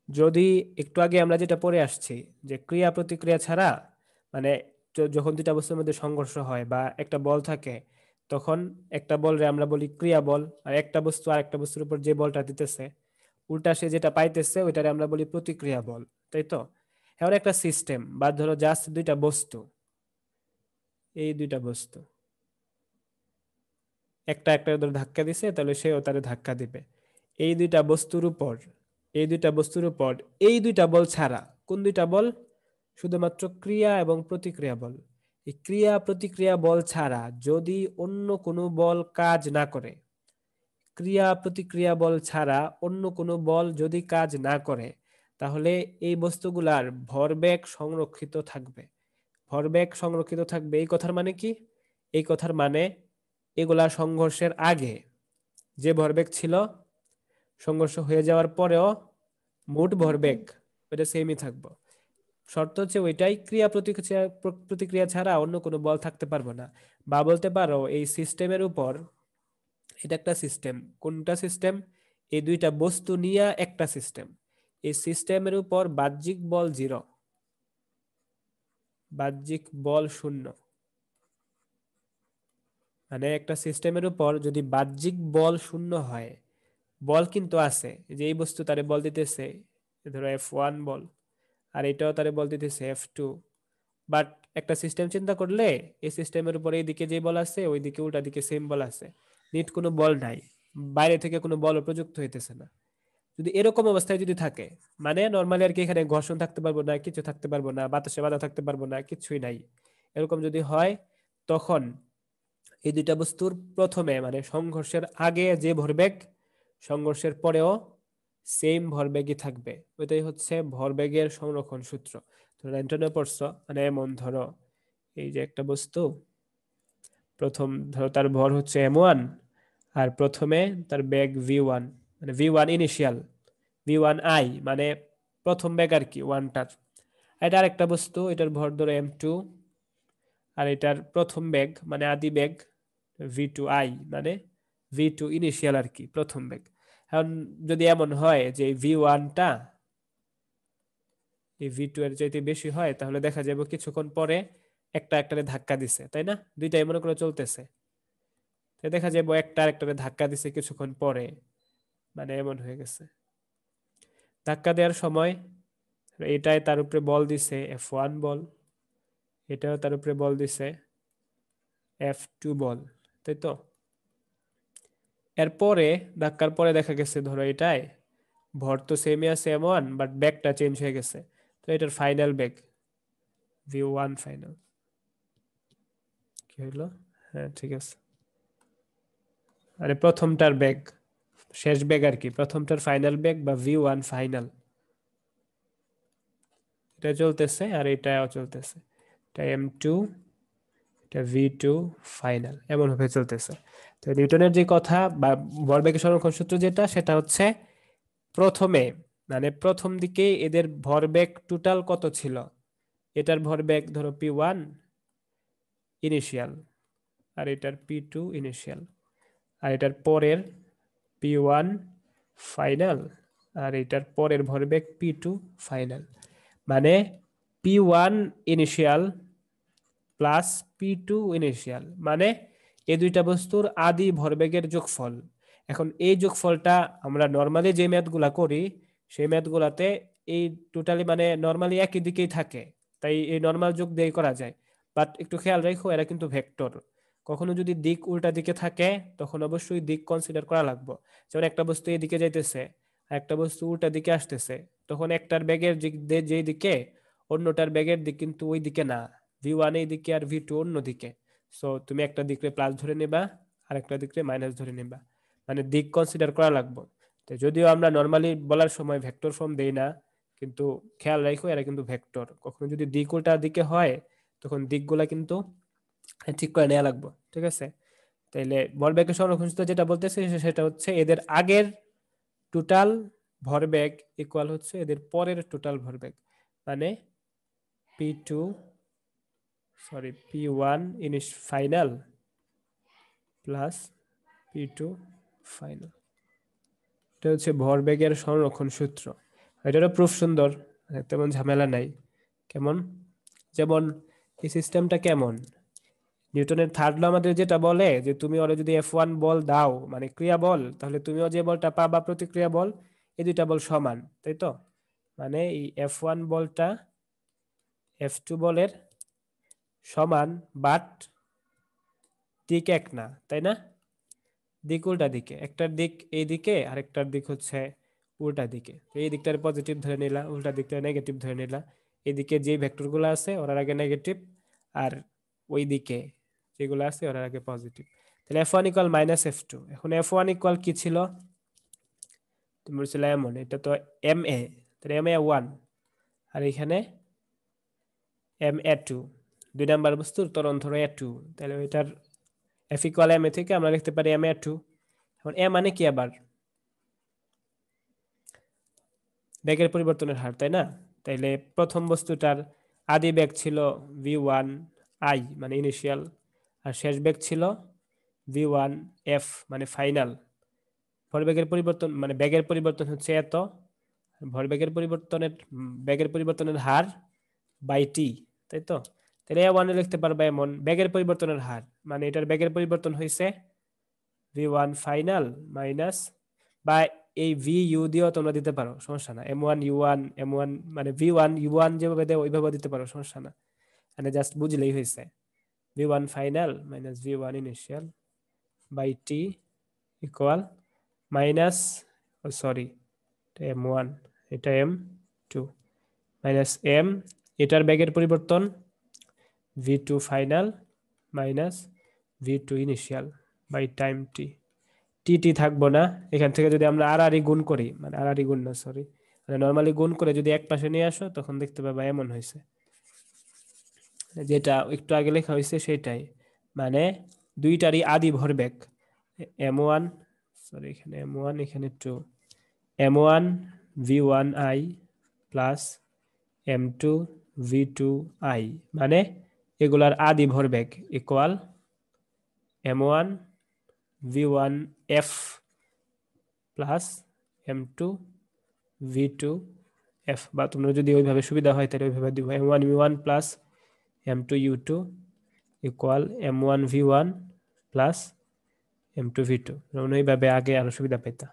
যদি একটু আগে আমরা যেটা পড়ে আসছি যে ক্রিয়া প্রতিক্রিয়া ছাড়া, মানে যখন দুইটা বস্তুর মধ্যে সংঘর্ষ হয় বা একটা বল থাকে, তখন একটা বলরে আমরা বলি ক্রিয়া বল, আর একটা বস্তু আর একটা বস্তুর উপর যে বলটা দিতেছে উল্টা সে যেটা পাইতেছে ওইটারে আমরা বলি প্রতিক্রিয়া বল, তাই তো? এখন একটা সিস্টেম বা ধরো জাস্ট দুইটা বস্তু, এই দুইটা বস্তু একটা একটা ধর ধাক্কা দিছে, তাহলে সেও তারে ধাক্কা দিবে। এই দুইটা বস্তুর উপর এই দুইটা বস্তুর উপর এই দুইটা বল ছাড়া, কোন দুইটা বল? শুধুমাত্র ক্রিয়া এবং প্রতিক্রিয়া বল। এই ক্রিয়া প্রতিক্রিয়া বল ছাড়া যদি অন্য কোনো বল কাজ না করে, ক্রিয়া প্রতিক্রিয়া বল ছাড়া অন্য কোনো বল যদি কাজ না করে, তাহলে এই বস্তুগুলার ভরবেগ সংরক্ষিত থাকবে। ভরবেগ সংরক্ষিত থাকবে এই কথার মানে কি? এই কথার মানে এগুলা সংঘর্ষের আগে যে ভরবেগ ছিল, সংঘর্ষ হয়ে যাওয়ার পরেও মোট ভরবেগ ওইটা সেমই থাকবো। শর্ত হচ্ছে ওইটাই, ক্রিয়া প্রতিক্রিয়া প্রতিক্রিয়া ছাড়া অন্য কোনো বল থাকতে পারবে না। বা বলতে পারো এই সিস্টেমের উপর, এটা একটা সিস্টেম। কোনটা সিস্টেম? এই দুইটা বস্তু নিয়ে একটা সিস্টেম। এই সিস্টেমের উপর বাহ্যিক বল 0, বাহ্যিক বল 0। মানে একটা সিস্টেমের উপর যদি বাহ্যিক বল 0 হয়, বল কিন্তু আছে, যে এই বস্তু তারে বল দিতেছে ধরো F1 বল, আর এটাও তারে বল দিতেছে F2, বাট একটা সিস্টেম চিন্তা করলে এই সিস্টেমের উপর এইদিকে যে বল আছে ওইদিকে উল্টা দিকে সেম বল আছে, নিট কোনো বল নাই, বাইরে থেকে কোনো বল প্রযুক্ত হইতেছে না। যদি এরকম অবস্থায় যদি থাকে, মানে নর্মালি আর কি এখানে ঘর্ষণ থাকতে পারবো না, কিছু থাকতে পারবো না, বাতাসে বাধা থাকতে পারবো না, কিছুই নাই, এরকম যদি হয়, তখন এই দুইটা বস্তুর প্রথমে মানে সংঘর্ষের আগে যে ভরবেগ, সংঘর্ষের পরেও সেম ভরবেগই থাকবে। ওইটাই হচ্ছে ভরবেগের সংরক্ষণ সূত্র। ধরো ইন্টারনেট পড়ছো, মানে এমন ধরো এই যে একটা বস্তু, প্রথম ধরো তার ভর হচ্ছে m1, আর প্রথমে তার বেগ v1, মানে v1 ইনিশিয়াল, v1i মানে প্রথম বেগ আর কি ওয়ানটার। এটা আরেকটা বস্তু, এটার ভর ধরো m2, আর এটার প্রথম বেগ মানে আদি বেগ v2i, মানে v2 ইনিশিয়াল আর কি, প্রথম বেগ। এখন যদি এমন হয় যে v1টা এই v2 এর চাইতে বেশি হয়, তাহলে দেখা যাবে কিছুক্ষণ পরে একটা একটারে ধাক্কা দিছে, তাই না? দুইটাই মনে করে চলতেছে, তাই দেখা যাবে একটা আরেকটারে ধাক্কা দিছে কিছুক্ষণ পরে, মানে এমন হয়ে গেছে। ধাক্কা দেওয়ার সময় এটাই তার উপরে বল দিছে F1 বল, এটাও তার উপরে বল দিছে F2 বল, তাই তো? এরপরে ধাক্কার পরে দেখা গেছে ধরো এটাই ভর তো সেমই আছে M1, বাট ব্যাগটা চেঞ্জ হয়ে গেছে, তো এটার ফাইনাল ব্যাগ v1 ফাইনাল। কি হইলো? হ্যাঁ ঠিক আছে, আরে প্রথমটার ব্যাগ, শেষ ব্যাগ আর কি, প্রথমটার ফাইনাল ব্যাগ বা v1 ফাইনাল, এটা চলতেছে আর এটাও চলতেছে, এটা m2, এটা v2 ফাইনাল, এমন ভাবে চলতেছে। তো নিউটনের যে কথা বা ভরবেগের সংরক্ষণ সূত্র যেটা, সেটা হচ্ছে প্রথমে মানে প্রথম দিকে এদের ভরবেগ টোটাল কত ছিল, এটার ভরবেগ ধরো p1 ইনিশিয়াল, আর এটার p2 ইনিশিয়াল, আর এটার পরের p1 ফাইনাল, আর এটার পরের ভরবেগ p2 ফাইনাল, মানে p1 initial plus p2 initial, মানে এই দুইটা বস্তুর আদি ভরবেগের যোগফল। এখন এই যোগফলটা আমরা নর্মালি যে ম্যাথগুলা করি সেই ম্যাথগুলাতে এই টোটালি মানে নর্মালি একই দিকেই থাকে, তাই এই নর্মাল যোগ দিয়ে করা যায়। বাট একটু খেয়াল রাখো এরা কিন্তু ভেক্টর, কখনো যদি দিক উল্টা দিকে থাকে তখন অবশ্যই দিক কনসিডার করা লাগবে। যেমন একটা বস্তু এদিকে যাইতেছে আর একটা বস্তু উল্টা দিকে আসতেছে, তখন একটার বেগের যেই দিকে, অন্যটার বেগের দিক কিন্তু ওই দিকে না, v1 এই দিকে আর v2 অন্য দিকে। সো তুমি একটা দিকে প্লাস ধরে নেবা আর একটা দিকে মাইনাস ধরে নেবা, মানে দিক কনসিডার করা লাগবে। তো যদিও আমরা নর্মালি বলার সময় ভেক্টর ফর্ম দেই না, কিন্তু খেয়াল রাখো এরা কিন্তু ভেক্টর, কখনো যদি দিক উল্টা দিকে হয় তখন দিকগুলা কিন্তু ঠিক করে নেওয়া লাগবে, ঠিক আছে? তাইলে ভরবেগের সংরক্ষণ সূত্র যেটা বলতেছে সেটা হচ্ছে এদের আগের টোটাল ভরবেগ ইকুয়াল হচ্ছে এদের পরের টোটাল ভরবেগ, মানে p2 সরি p1 ইনিশ ফাইনাল প্লাস p2 ফাইনাল। এটা হচ্ছে ভরবেগের সংরক্ষণ সূত্র। এটারও প্রুফ সুন্দর, তেমন ঝামেলা নাই। কেমন? যেমন এই সিস্টেমটা কেমন, নিউটনের থার্ড ল আমাদের যেটা বলে যে তুমি ওরা যদি F1 বল দাও মানে ক্রিয়া বল, তাহলে তুমিও যে বলটা পাবা প্রতিক্রিয়া বল, এই দুইটা বল সমান, তাই তো? মানে এই F1 বলটা F2 বলের সমান, বাট দিক এক না, তাই না? দিক উল্টা দিকে, একটার দিক এই দিকে আরেকটার দিক হচ্ছে উল্টা দিকে। এই দিকটার পজিটিভ ধরে নিলা, উল্টা দিকটা নেগেটিভ ধরে নিলা। এদিকে যে ভেক্টরগুলো আছে ওরার আগে নেগেটিভ, আর ওই দিকে যেগুলো আছে ওরার আগে পজিটিভ। তাহলে F1 ইকুয়াল মাইনাস F2। এখন F1 ইকুয়াল কি ছিল? তুমি বলছিলে এমন, এটা তো MA, তাহলে MA1, আর এখানে MA2, দুই নাম্বার বস্তুর ত্বরণ ধরো A2, তাহলে ওইটার F ইকুয়াল MA থেকে আমরা লিখতে পারি MA2। এখন এ মানে কি আবার? বেগের পরিবর্তনের হার, তাই না? তাইলে প্রথম বস্তুটার আদি বেগ ছিল v1i মানে ইনিশিয়াল, আর শেষ বেগ ছিল v1f মানে ফাইনাল। ভরবেগের পরিবর্তন মানে বেগের পরিবর্তন হচ্ছে এত, ভরবেগের পরিবর্তনের বেগের পরিবর্তনের হার বাই টি, তাই তো? তাহলে এ ওয়ানে লিখতে পারবে এমন, বেগের পরিবর্তনের হার মানে এটার বেগের পরিবর্তন হয়েছে v1 ফাইনাল মাইনাস, বা এই ভি ইউ দিয়েও তোমরা দিতে পারো, সমস্যা না। m1 u1 m1 মানে v1 u1 যেভাবে দেয় ওইভাবে দিতে পারো, সমস্যা না, মানে জাস্ট বুঝলেই হয়েছে। v1 final minus v1 initial by T equal minus, sorry এটা m1 এটা m2 মাইনাস m, এটার বেগের পরিবর্তন v2 final minus v2 initial by time T. T থাকবো না, এখান থেকে যদি আমরা আর গুণ করি, মানে আর গুণ না সরি, মানে নর্মালি গুণ করে যদি এক পাশে নিয়ে আসো তখন দেখতে পাবা এমন হয়েছে, যেটা একটু আগে লেখা হয়েছে সেটাই, মানে দুইটারই আদি ভরবেগ m1 সরি এখানে m1 এখানে 2, m1 v1i plus m2 v2i, মানে এগুলার আদি ভরবেগ equal m1 v1 f plus m2 v2 f, বা তোমরা যদি ওইভাবে সুবিধা হয় তাহলে ওইভাবে দিব m1 v1 plus m2 u2 equal m1 v1 plus m2 v2। যেমন এইভাবে আগে আরো সুবিধা পেতা,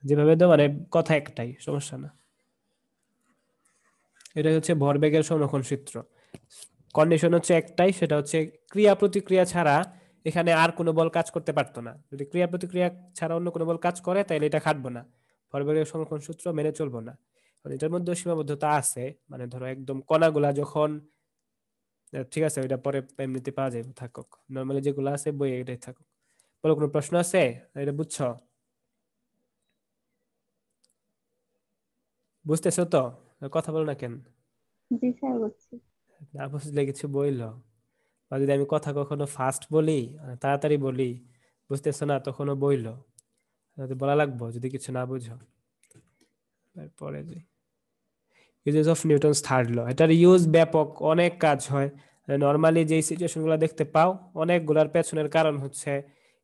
যেভাবে দাও মানে কথা একটাই, সমস্যা না। এটা হচ্ছে ভরবেগের সমকোণ সূত্র। কন্ডিশন হচ্ছে একটাই, সেটা হচ্ছে ক্রিয়া প্রতিক্রিয়া ছাড়া এখানে আর কোনো বল কাজ করতে পারতো না। যদি ক্রিয়া প্রতিক্রিয়া ছাড়া অন্য কোনো বল কাজ করে তাহলে এটা খাটবো না, ভরবেগের সমকোণ সূত্র মেনে চলবো না। কারণ এটার মধ্যে সীমাবদ্ধতা আছে, মানে ধরো একদম কণাগুলা যখন, ঠিক আছে ওইটা পরে এমনিতে পাওয়া যাবে, থাকুক নর্মালি যেগুলো আছে বইয়ে এটাই থাকুক। বলো, কোনো প্রশ্ন আছে? এটা বুঝছো? বুঝতেছো তো? কথা বলো না কেন? জি স্যার, বুঝছি। না বুঝলে কিছু বইলো, বা যদি আমি কথা কখনো ফাস্ট বলি, তাড়াতাড়ি বলি, বুঝতেছো না, তখনও বইলো, বলা লাগবো যদি কিছু না বুঝো। তারপরে যে uses of Newton's third law, এটার ইউজ ব্যাপক, অনেক কাজ হয়। নর্মালি যে সিচুয়েশনগুলো দেখতে পাও অনেকগুলার পেছনের কারণ হচ্ছে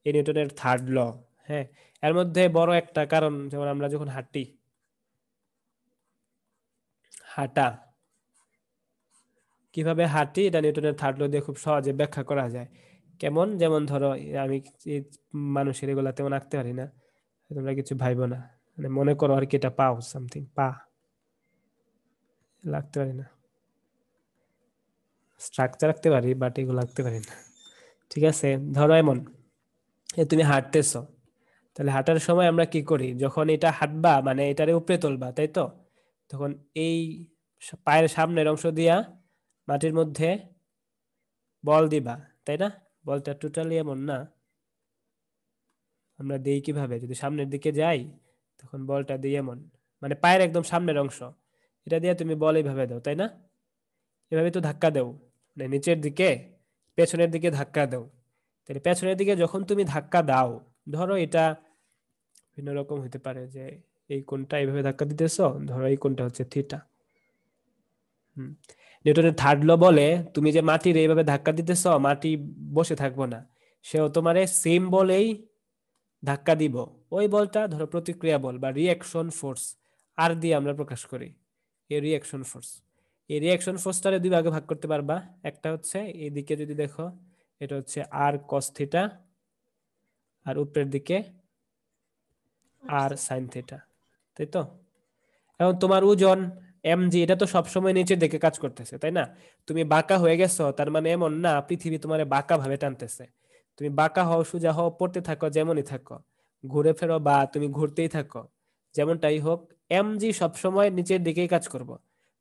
এই নিউটনের থার্ড ল। হ্যাঁ, এর মধ্যে বড় একটা কারণ, যেমন আমরা যখন হাঁটি, হাঁটা কিভাবে হাঁটি, এটা নিউটনের থার্ড ল দিয়ে খুব সহজে ব্যাখ্যা করা যায়। কেমন? যেমন ধরো আমি এই মানুষের এগুলা তেমন আঁকতে পারি না, তোমরা কিছু ভাইবো না, মানে মনে করো আর কি, এটা পাও সামথিং, পা লাগতে পারি না, স্ট্রাকচার আঁকতে পারি বাট এগুলো আঁকতে পারি না। ঠিক আছে, ধরো এমন তুমি হাঁটতেছো, তাহলে হাঁটার সময় আমরা কি করি, যখন এটা হাঁটবা মানে এটারে উপরে তুলবা, তাই তো? তখন এই পায়ের সামনের অংশ দিয়া মাটির মধ্যে বল দিবা, তাই না? বলটা টোটালি এমন না, আমরা দেই কিভাবে, যদি সামনের দিকে যাই তখন বলটা দিই এমন, মানে পায়ের একদম সামনের অংশ, এটা দিয়ে তুমি বল এইভাবে দাও, তাই না? এভাবে তো ধাক্কা দাও, মানে নিচের দিকে পেছনের দিকে ধাক্কা দাও। তাহলে পেছনের দিকে যখন তুমি ধাক্কা দাও, ধরো এটা ভিন্ন রকম হতে পারে, যে এই কোণটা এইভাবে ধাক্কা দিতেছো, ধরো এই কোণটা হচ্ছে থিটা। নিউটনের থার্ড ল বলে তুমি যে মাটির এইভাবে ধাক্কা দিতেছো, মাটি বসে থাকবো না, সেও তোমারে সেম বলেই ধাক্কা দিব। ওই বলটা ধরো প্রতিক্রিয়া বল বা রিঅ্যাকশন ফোর্স, আর দিয়ে আমরা প্রকাশ করি, এই রিঅ্যাকশন ফোর্স। এই রিঅ্যাকশন ফোর্সটারে দুই ভাগে ভাগ করতে পারবা। একটা হচ্ছে এদিকে যদি দেখো, এটা হচ্ছে আর কস থিটা, আর উপরের দিকে আর সাইন থিটা, তাই তো? এখন তোমার ওজন mg, এটা তো সবসময় নিচের দিকে কাজ করতেছে, তাই না? তুমি বাঁকা হয়ে গেছো, তার মানে এমন না পৃথিবী তোমার বাঁকা ভাবে টানতেছে। তুমি বাঁকা হও, সোজা হও, পড়তে থাকো, যেমনই থাকো, ঘুরে ফেরো বা তুমি ঘুরতেই থাকো, যেমনটাই হোক, mg সবসময় নিচের দিকেই কাজ করব।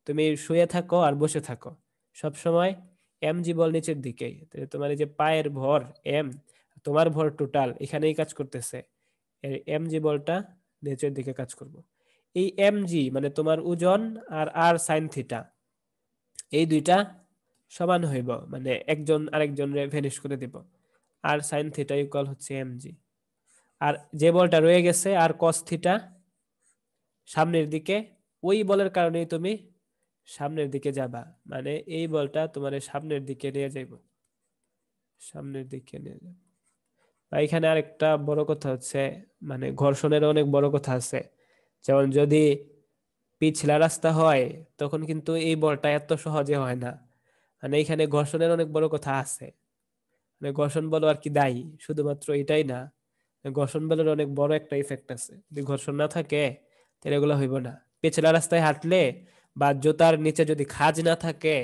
তুমি শুয়ে থাকো আর বসে থাকো, সবসময় mg বল নিচের দিকেই। তোমার এই যে পায়ের ভর m, তোমার ভর টোটাল এখানেই কাজ করতেছে, mg বলটা নিচের দিকে কাজ করব। এই mg মানে তোমার ওজন আর আর সাইন থিটা, এই দুইটা সমান হইব, মানে একজন আরেকজনরে ভ্যানিশ করে দিব। আর সাইন থিটা ইকুয়াল হচ্ছে mg। আর যে বলটা রয়ে গেছে আর কস থিটা সামনের দিকে, ওই বলের কারণেই তুমি সামনের দিকে যাবা, মানে এই বলটা তোমার সামনের দিকে নিয়ে যাইব, সামনের দিকে নিয়ে যাবে। আর এখানে আরেকটা বড় কথা হচ্ছে, মানে ঘর্ষণের অনেক বড় কথা আছে। যেমন যদি পিছলা রাস্তা হয় তখন কিন্তু এই বলটা এত সহজে হয় না, মানে এখানে ঘর্ষণের অনেক বড় কথা আছে। মানে ঘর্ষণ বল আর কি দায়ী শুধুমাত্র এটাই না, ঘর্ষণ বলের অনেক বড় একটা ইফেক্ট আছে। যদি ঘর্ষণ না থাকে তাহলে এগুলো হইব না। পিছলা রাস্তায় হাঁটলে বা জুতার নিচে যদি খাঁজ না থাকে,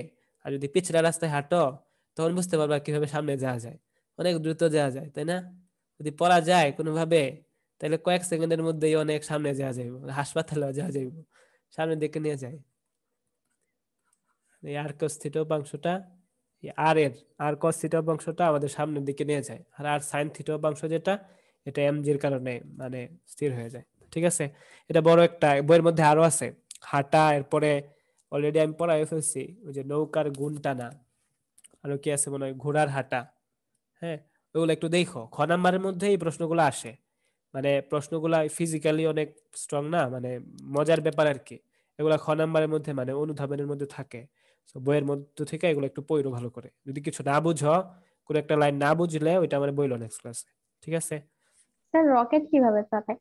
আর যদি পিছলা রাস্তায় হাঁটো, তখন বুঝতে পারবা কিভাবে সামনে যাওয়া যায়, অনেক দ্রুত যাওয়া যায়, তাই না? যদি পড়া যায় কোনোভাবে, তাহলে কয়েক সেকেন্ডের মধ্যেই অনেক সামনে যাওয়া যাইব, হাসপাতালে যাওয়া যাইব, সামনের দিকে নিয়ে যায়। এই আর কস থিটা অংশটা, আর এর আর কস থিটা অংশটা আমাদের সামনের দিকে নিয়ে যায়, আর আর সাইন থিটা অংশ যেটা, এটা এমজির কারণে মানে স্থির হয়ে যায়। ঠিক আছে, এটা বড় একটা, বইয়ের মধ্যে আরো আছে হাঁটা, এরপরে অলরেডি আমি পড়াই ফেলছি ওই যে নৌকার গুণ টানা, আরো কি আছে মনে হয় ঘোড়ার হাঁটা। হ্যাঁ, ওগুলো একটু দেখো, খ নাম্বারের মধ্যে এই প্রশ্নগুলো আসে, মানে প্রশ্নগুলা ফিজিক্যালি অনেক স্ট্রং না, মানে মজার ব্যাপার আর কি। এগুলা খ নাম্বারের মধ্যে মানে অনুধাবনের মধ্যে থাকে। তো বইয়ের মধ্যে থেকে এগুলো একটু পড়ো ভালো করে, যদি কিছু না বুঝো, কোনো একটা লাইন না বুঝলে ওইটা আমার বইলো নেক্সট ক্লাসে, ঠিক আছে? স্যার রকেট কিভাবে চালায়?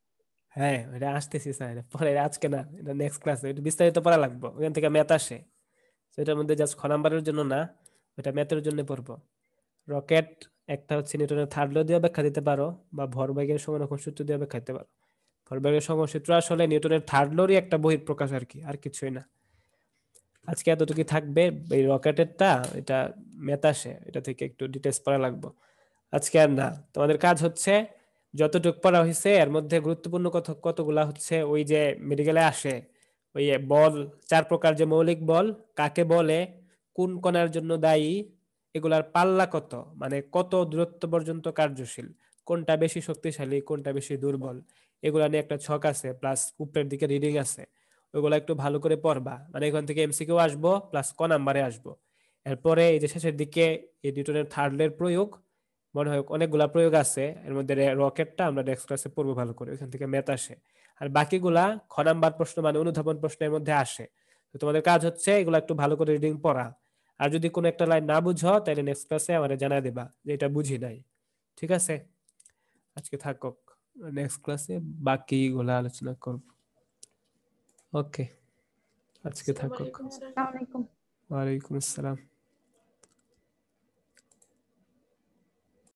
হ্যাঁ এটা আসতেছি স্যার, এটা পরে, আজকে না, এটা নেক্সট ক্লাসে, এটা বিস্তারিত পড়া লাগবে, ওখান থেকে ম্যাথ আসে। তো এটার মধ্যে জাস্ট খ নাম্বারের জন্য না, ওটা ম্যাথের জন্য পড়বো। রকেট একটা হচ্ছে নিউটনের থার্ড ল দিয়ে ব্যাখ্যা দিতে পারো, বা ভরবেগের সমানুপাতিক সূত্র দিয়ে ব্যাখ্যা দিতে পারো। ভরবেগের সমানুপাতিক সূত্র আসলে নিউটনের থার্ড লরই একটা বহিঃপ্রকাশ আর কি, আর কিছুই না। আজকে এতটুকু থাকবে। এই রকেটেরটা, এটা ম্যাথ আসে, এটা থেকে একটু ডিটেলস পড়া লাগবে। আজকে আর না, তোমাদের কাজ হচ্ছে যতটুকু পড়া হয়েছে এর মধ্যে গুরুত্বপূর্ণ কতগুলা হচ্ছে ওই যে মেডিকেলে আসে, ওই বল, 4 প্রকার যে মৌলিক বল, কাকে বলে, কোন কণার জন্য দায়ী, এগুলার পাল্লা কত, মানে কত দূরত্ব পর্যন্ত কার্যশীল, কোনটা বেশি শক্তিশালী, কোনটা বেশি দুর্বল, এগুলা নিয়ে একটা ছক আছে, প্লাস উপরের দিকে রিডিং আছে। ওইগুলো একটু ভালো করে পড়বা, মানে এখান থেকে এমসিকিউ আসবো প্লাস ক নাম্বারে আসবো। এরপরে এই যে শেষের দিকে এই নিউটনের থার্ড এর প্রয়োগ, মনে হয় অনেকগুলা প্রয়োগ আছে, এর মধ্যে রকেটটা আমরা নেক্সট ক্লাসে পড়বো ভালো করে, ওইখান থেকে ম্যাথ আসে। আর বাকিগুলা খ নাম্বার প্রশ্ন, মানে অনুধাবন প্রশ্নের মধ্যে আসে। তো তোমাদের কাজ হচ্ছে এগুলো একটু ভালো করে রিডিং পড়া। আর যদি কোনো একটা লাইন না বুঝো তাহলে নেক্সট ক্লাসে আমাদের জানাই দেবা যে এটা বুঝি নাই, ঠিক আছে? আজকে থাকুক, নেক্সট ক্লাসে বাকিগুলা আলোচনা করব। ওকে, আজকে থাকুক। আসসালামু আলাইকুম। ওয়ালাইকুম আসসালাম।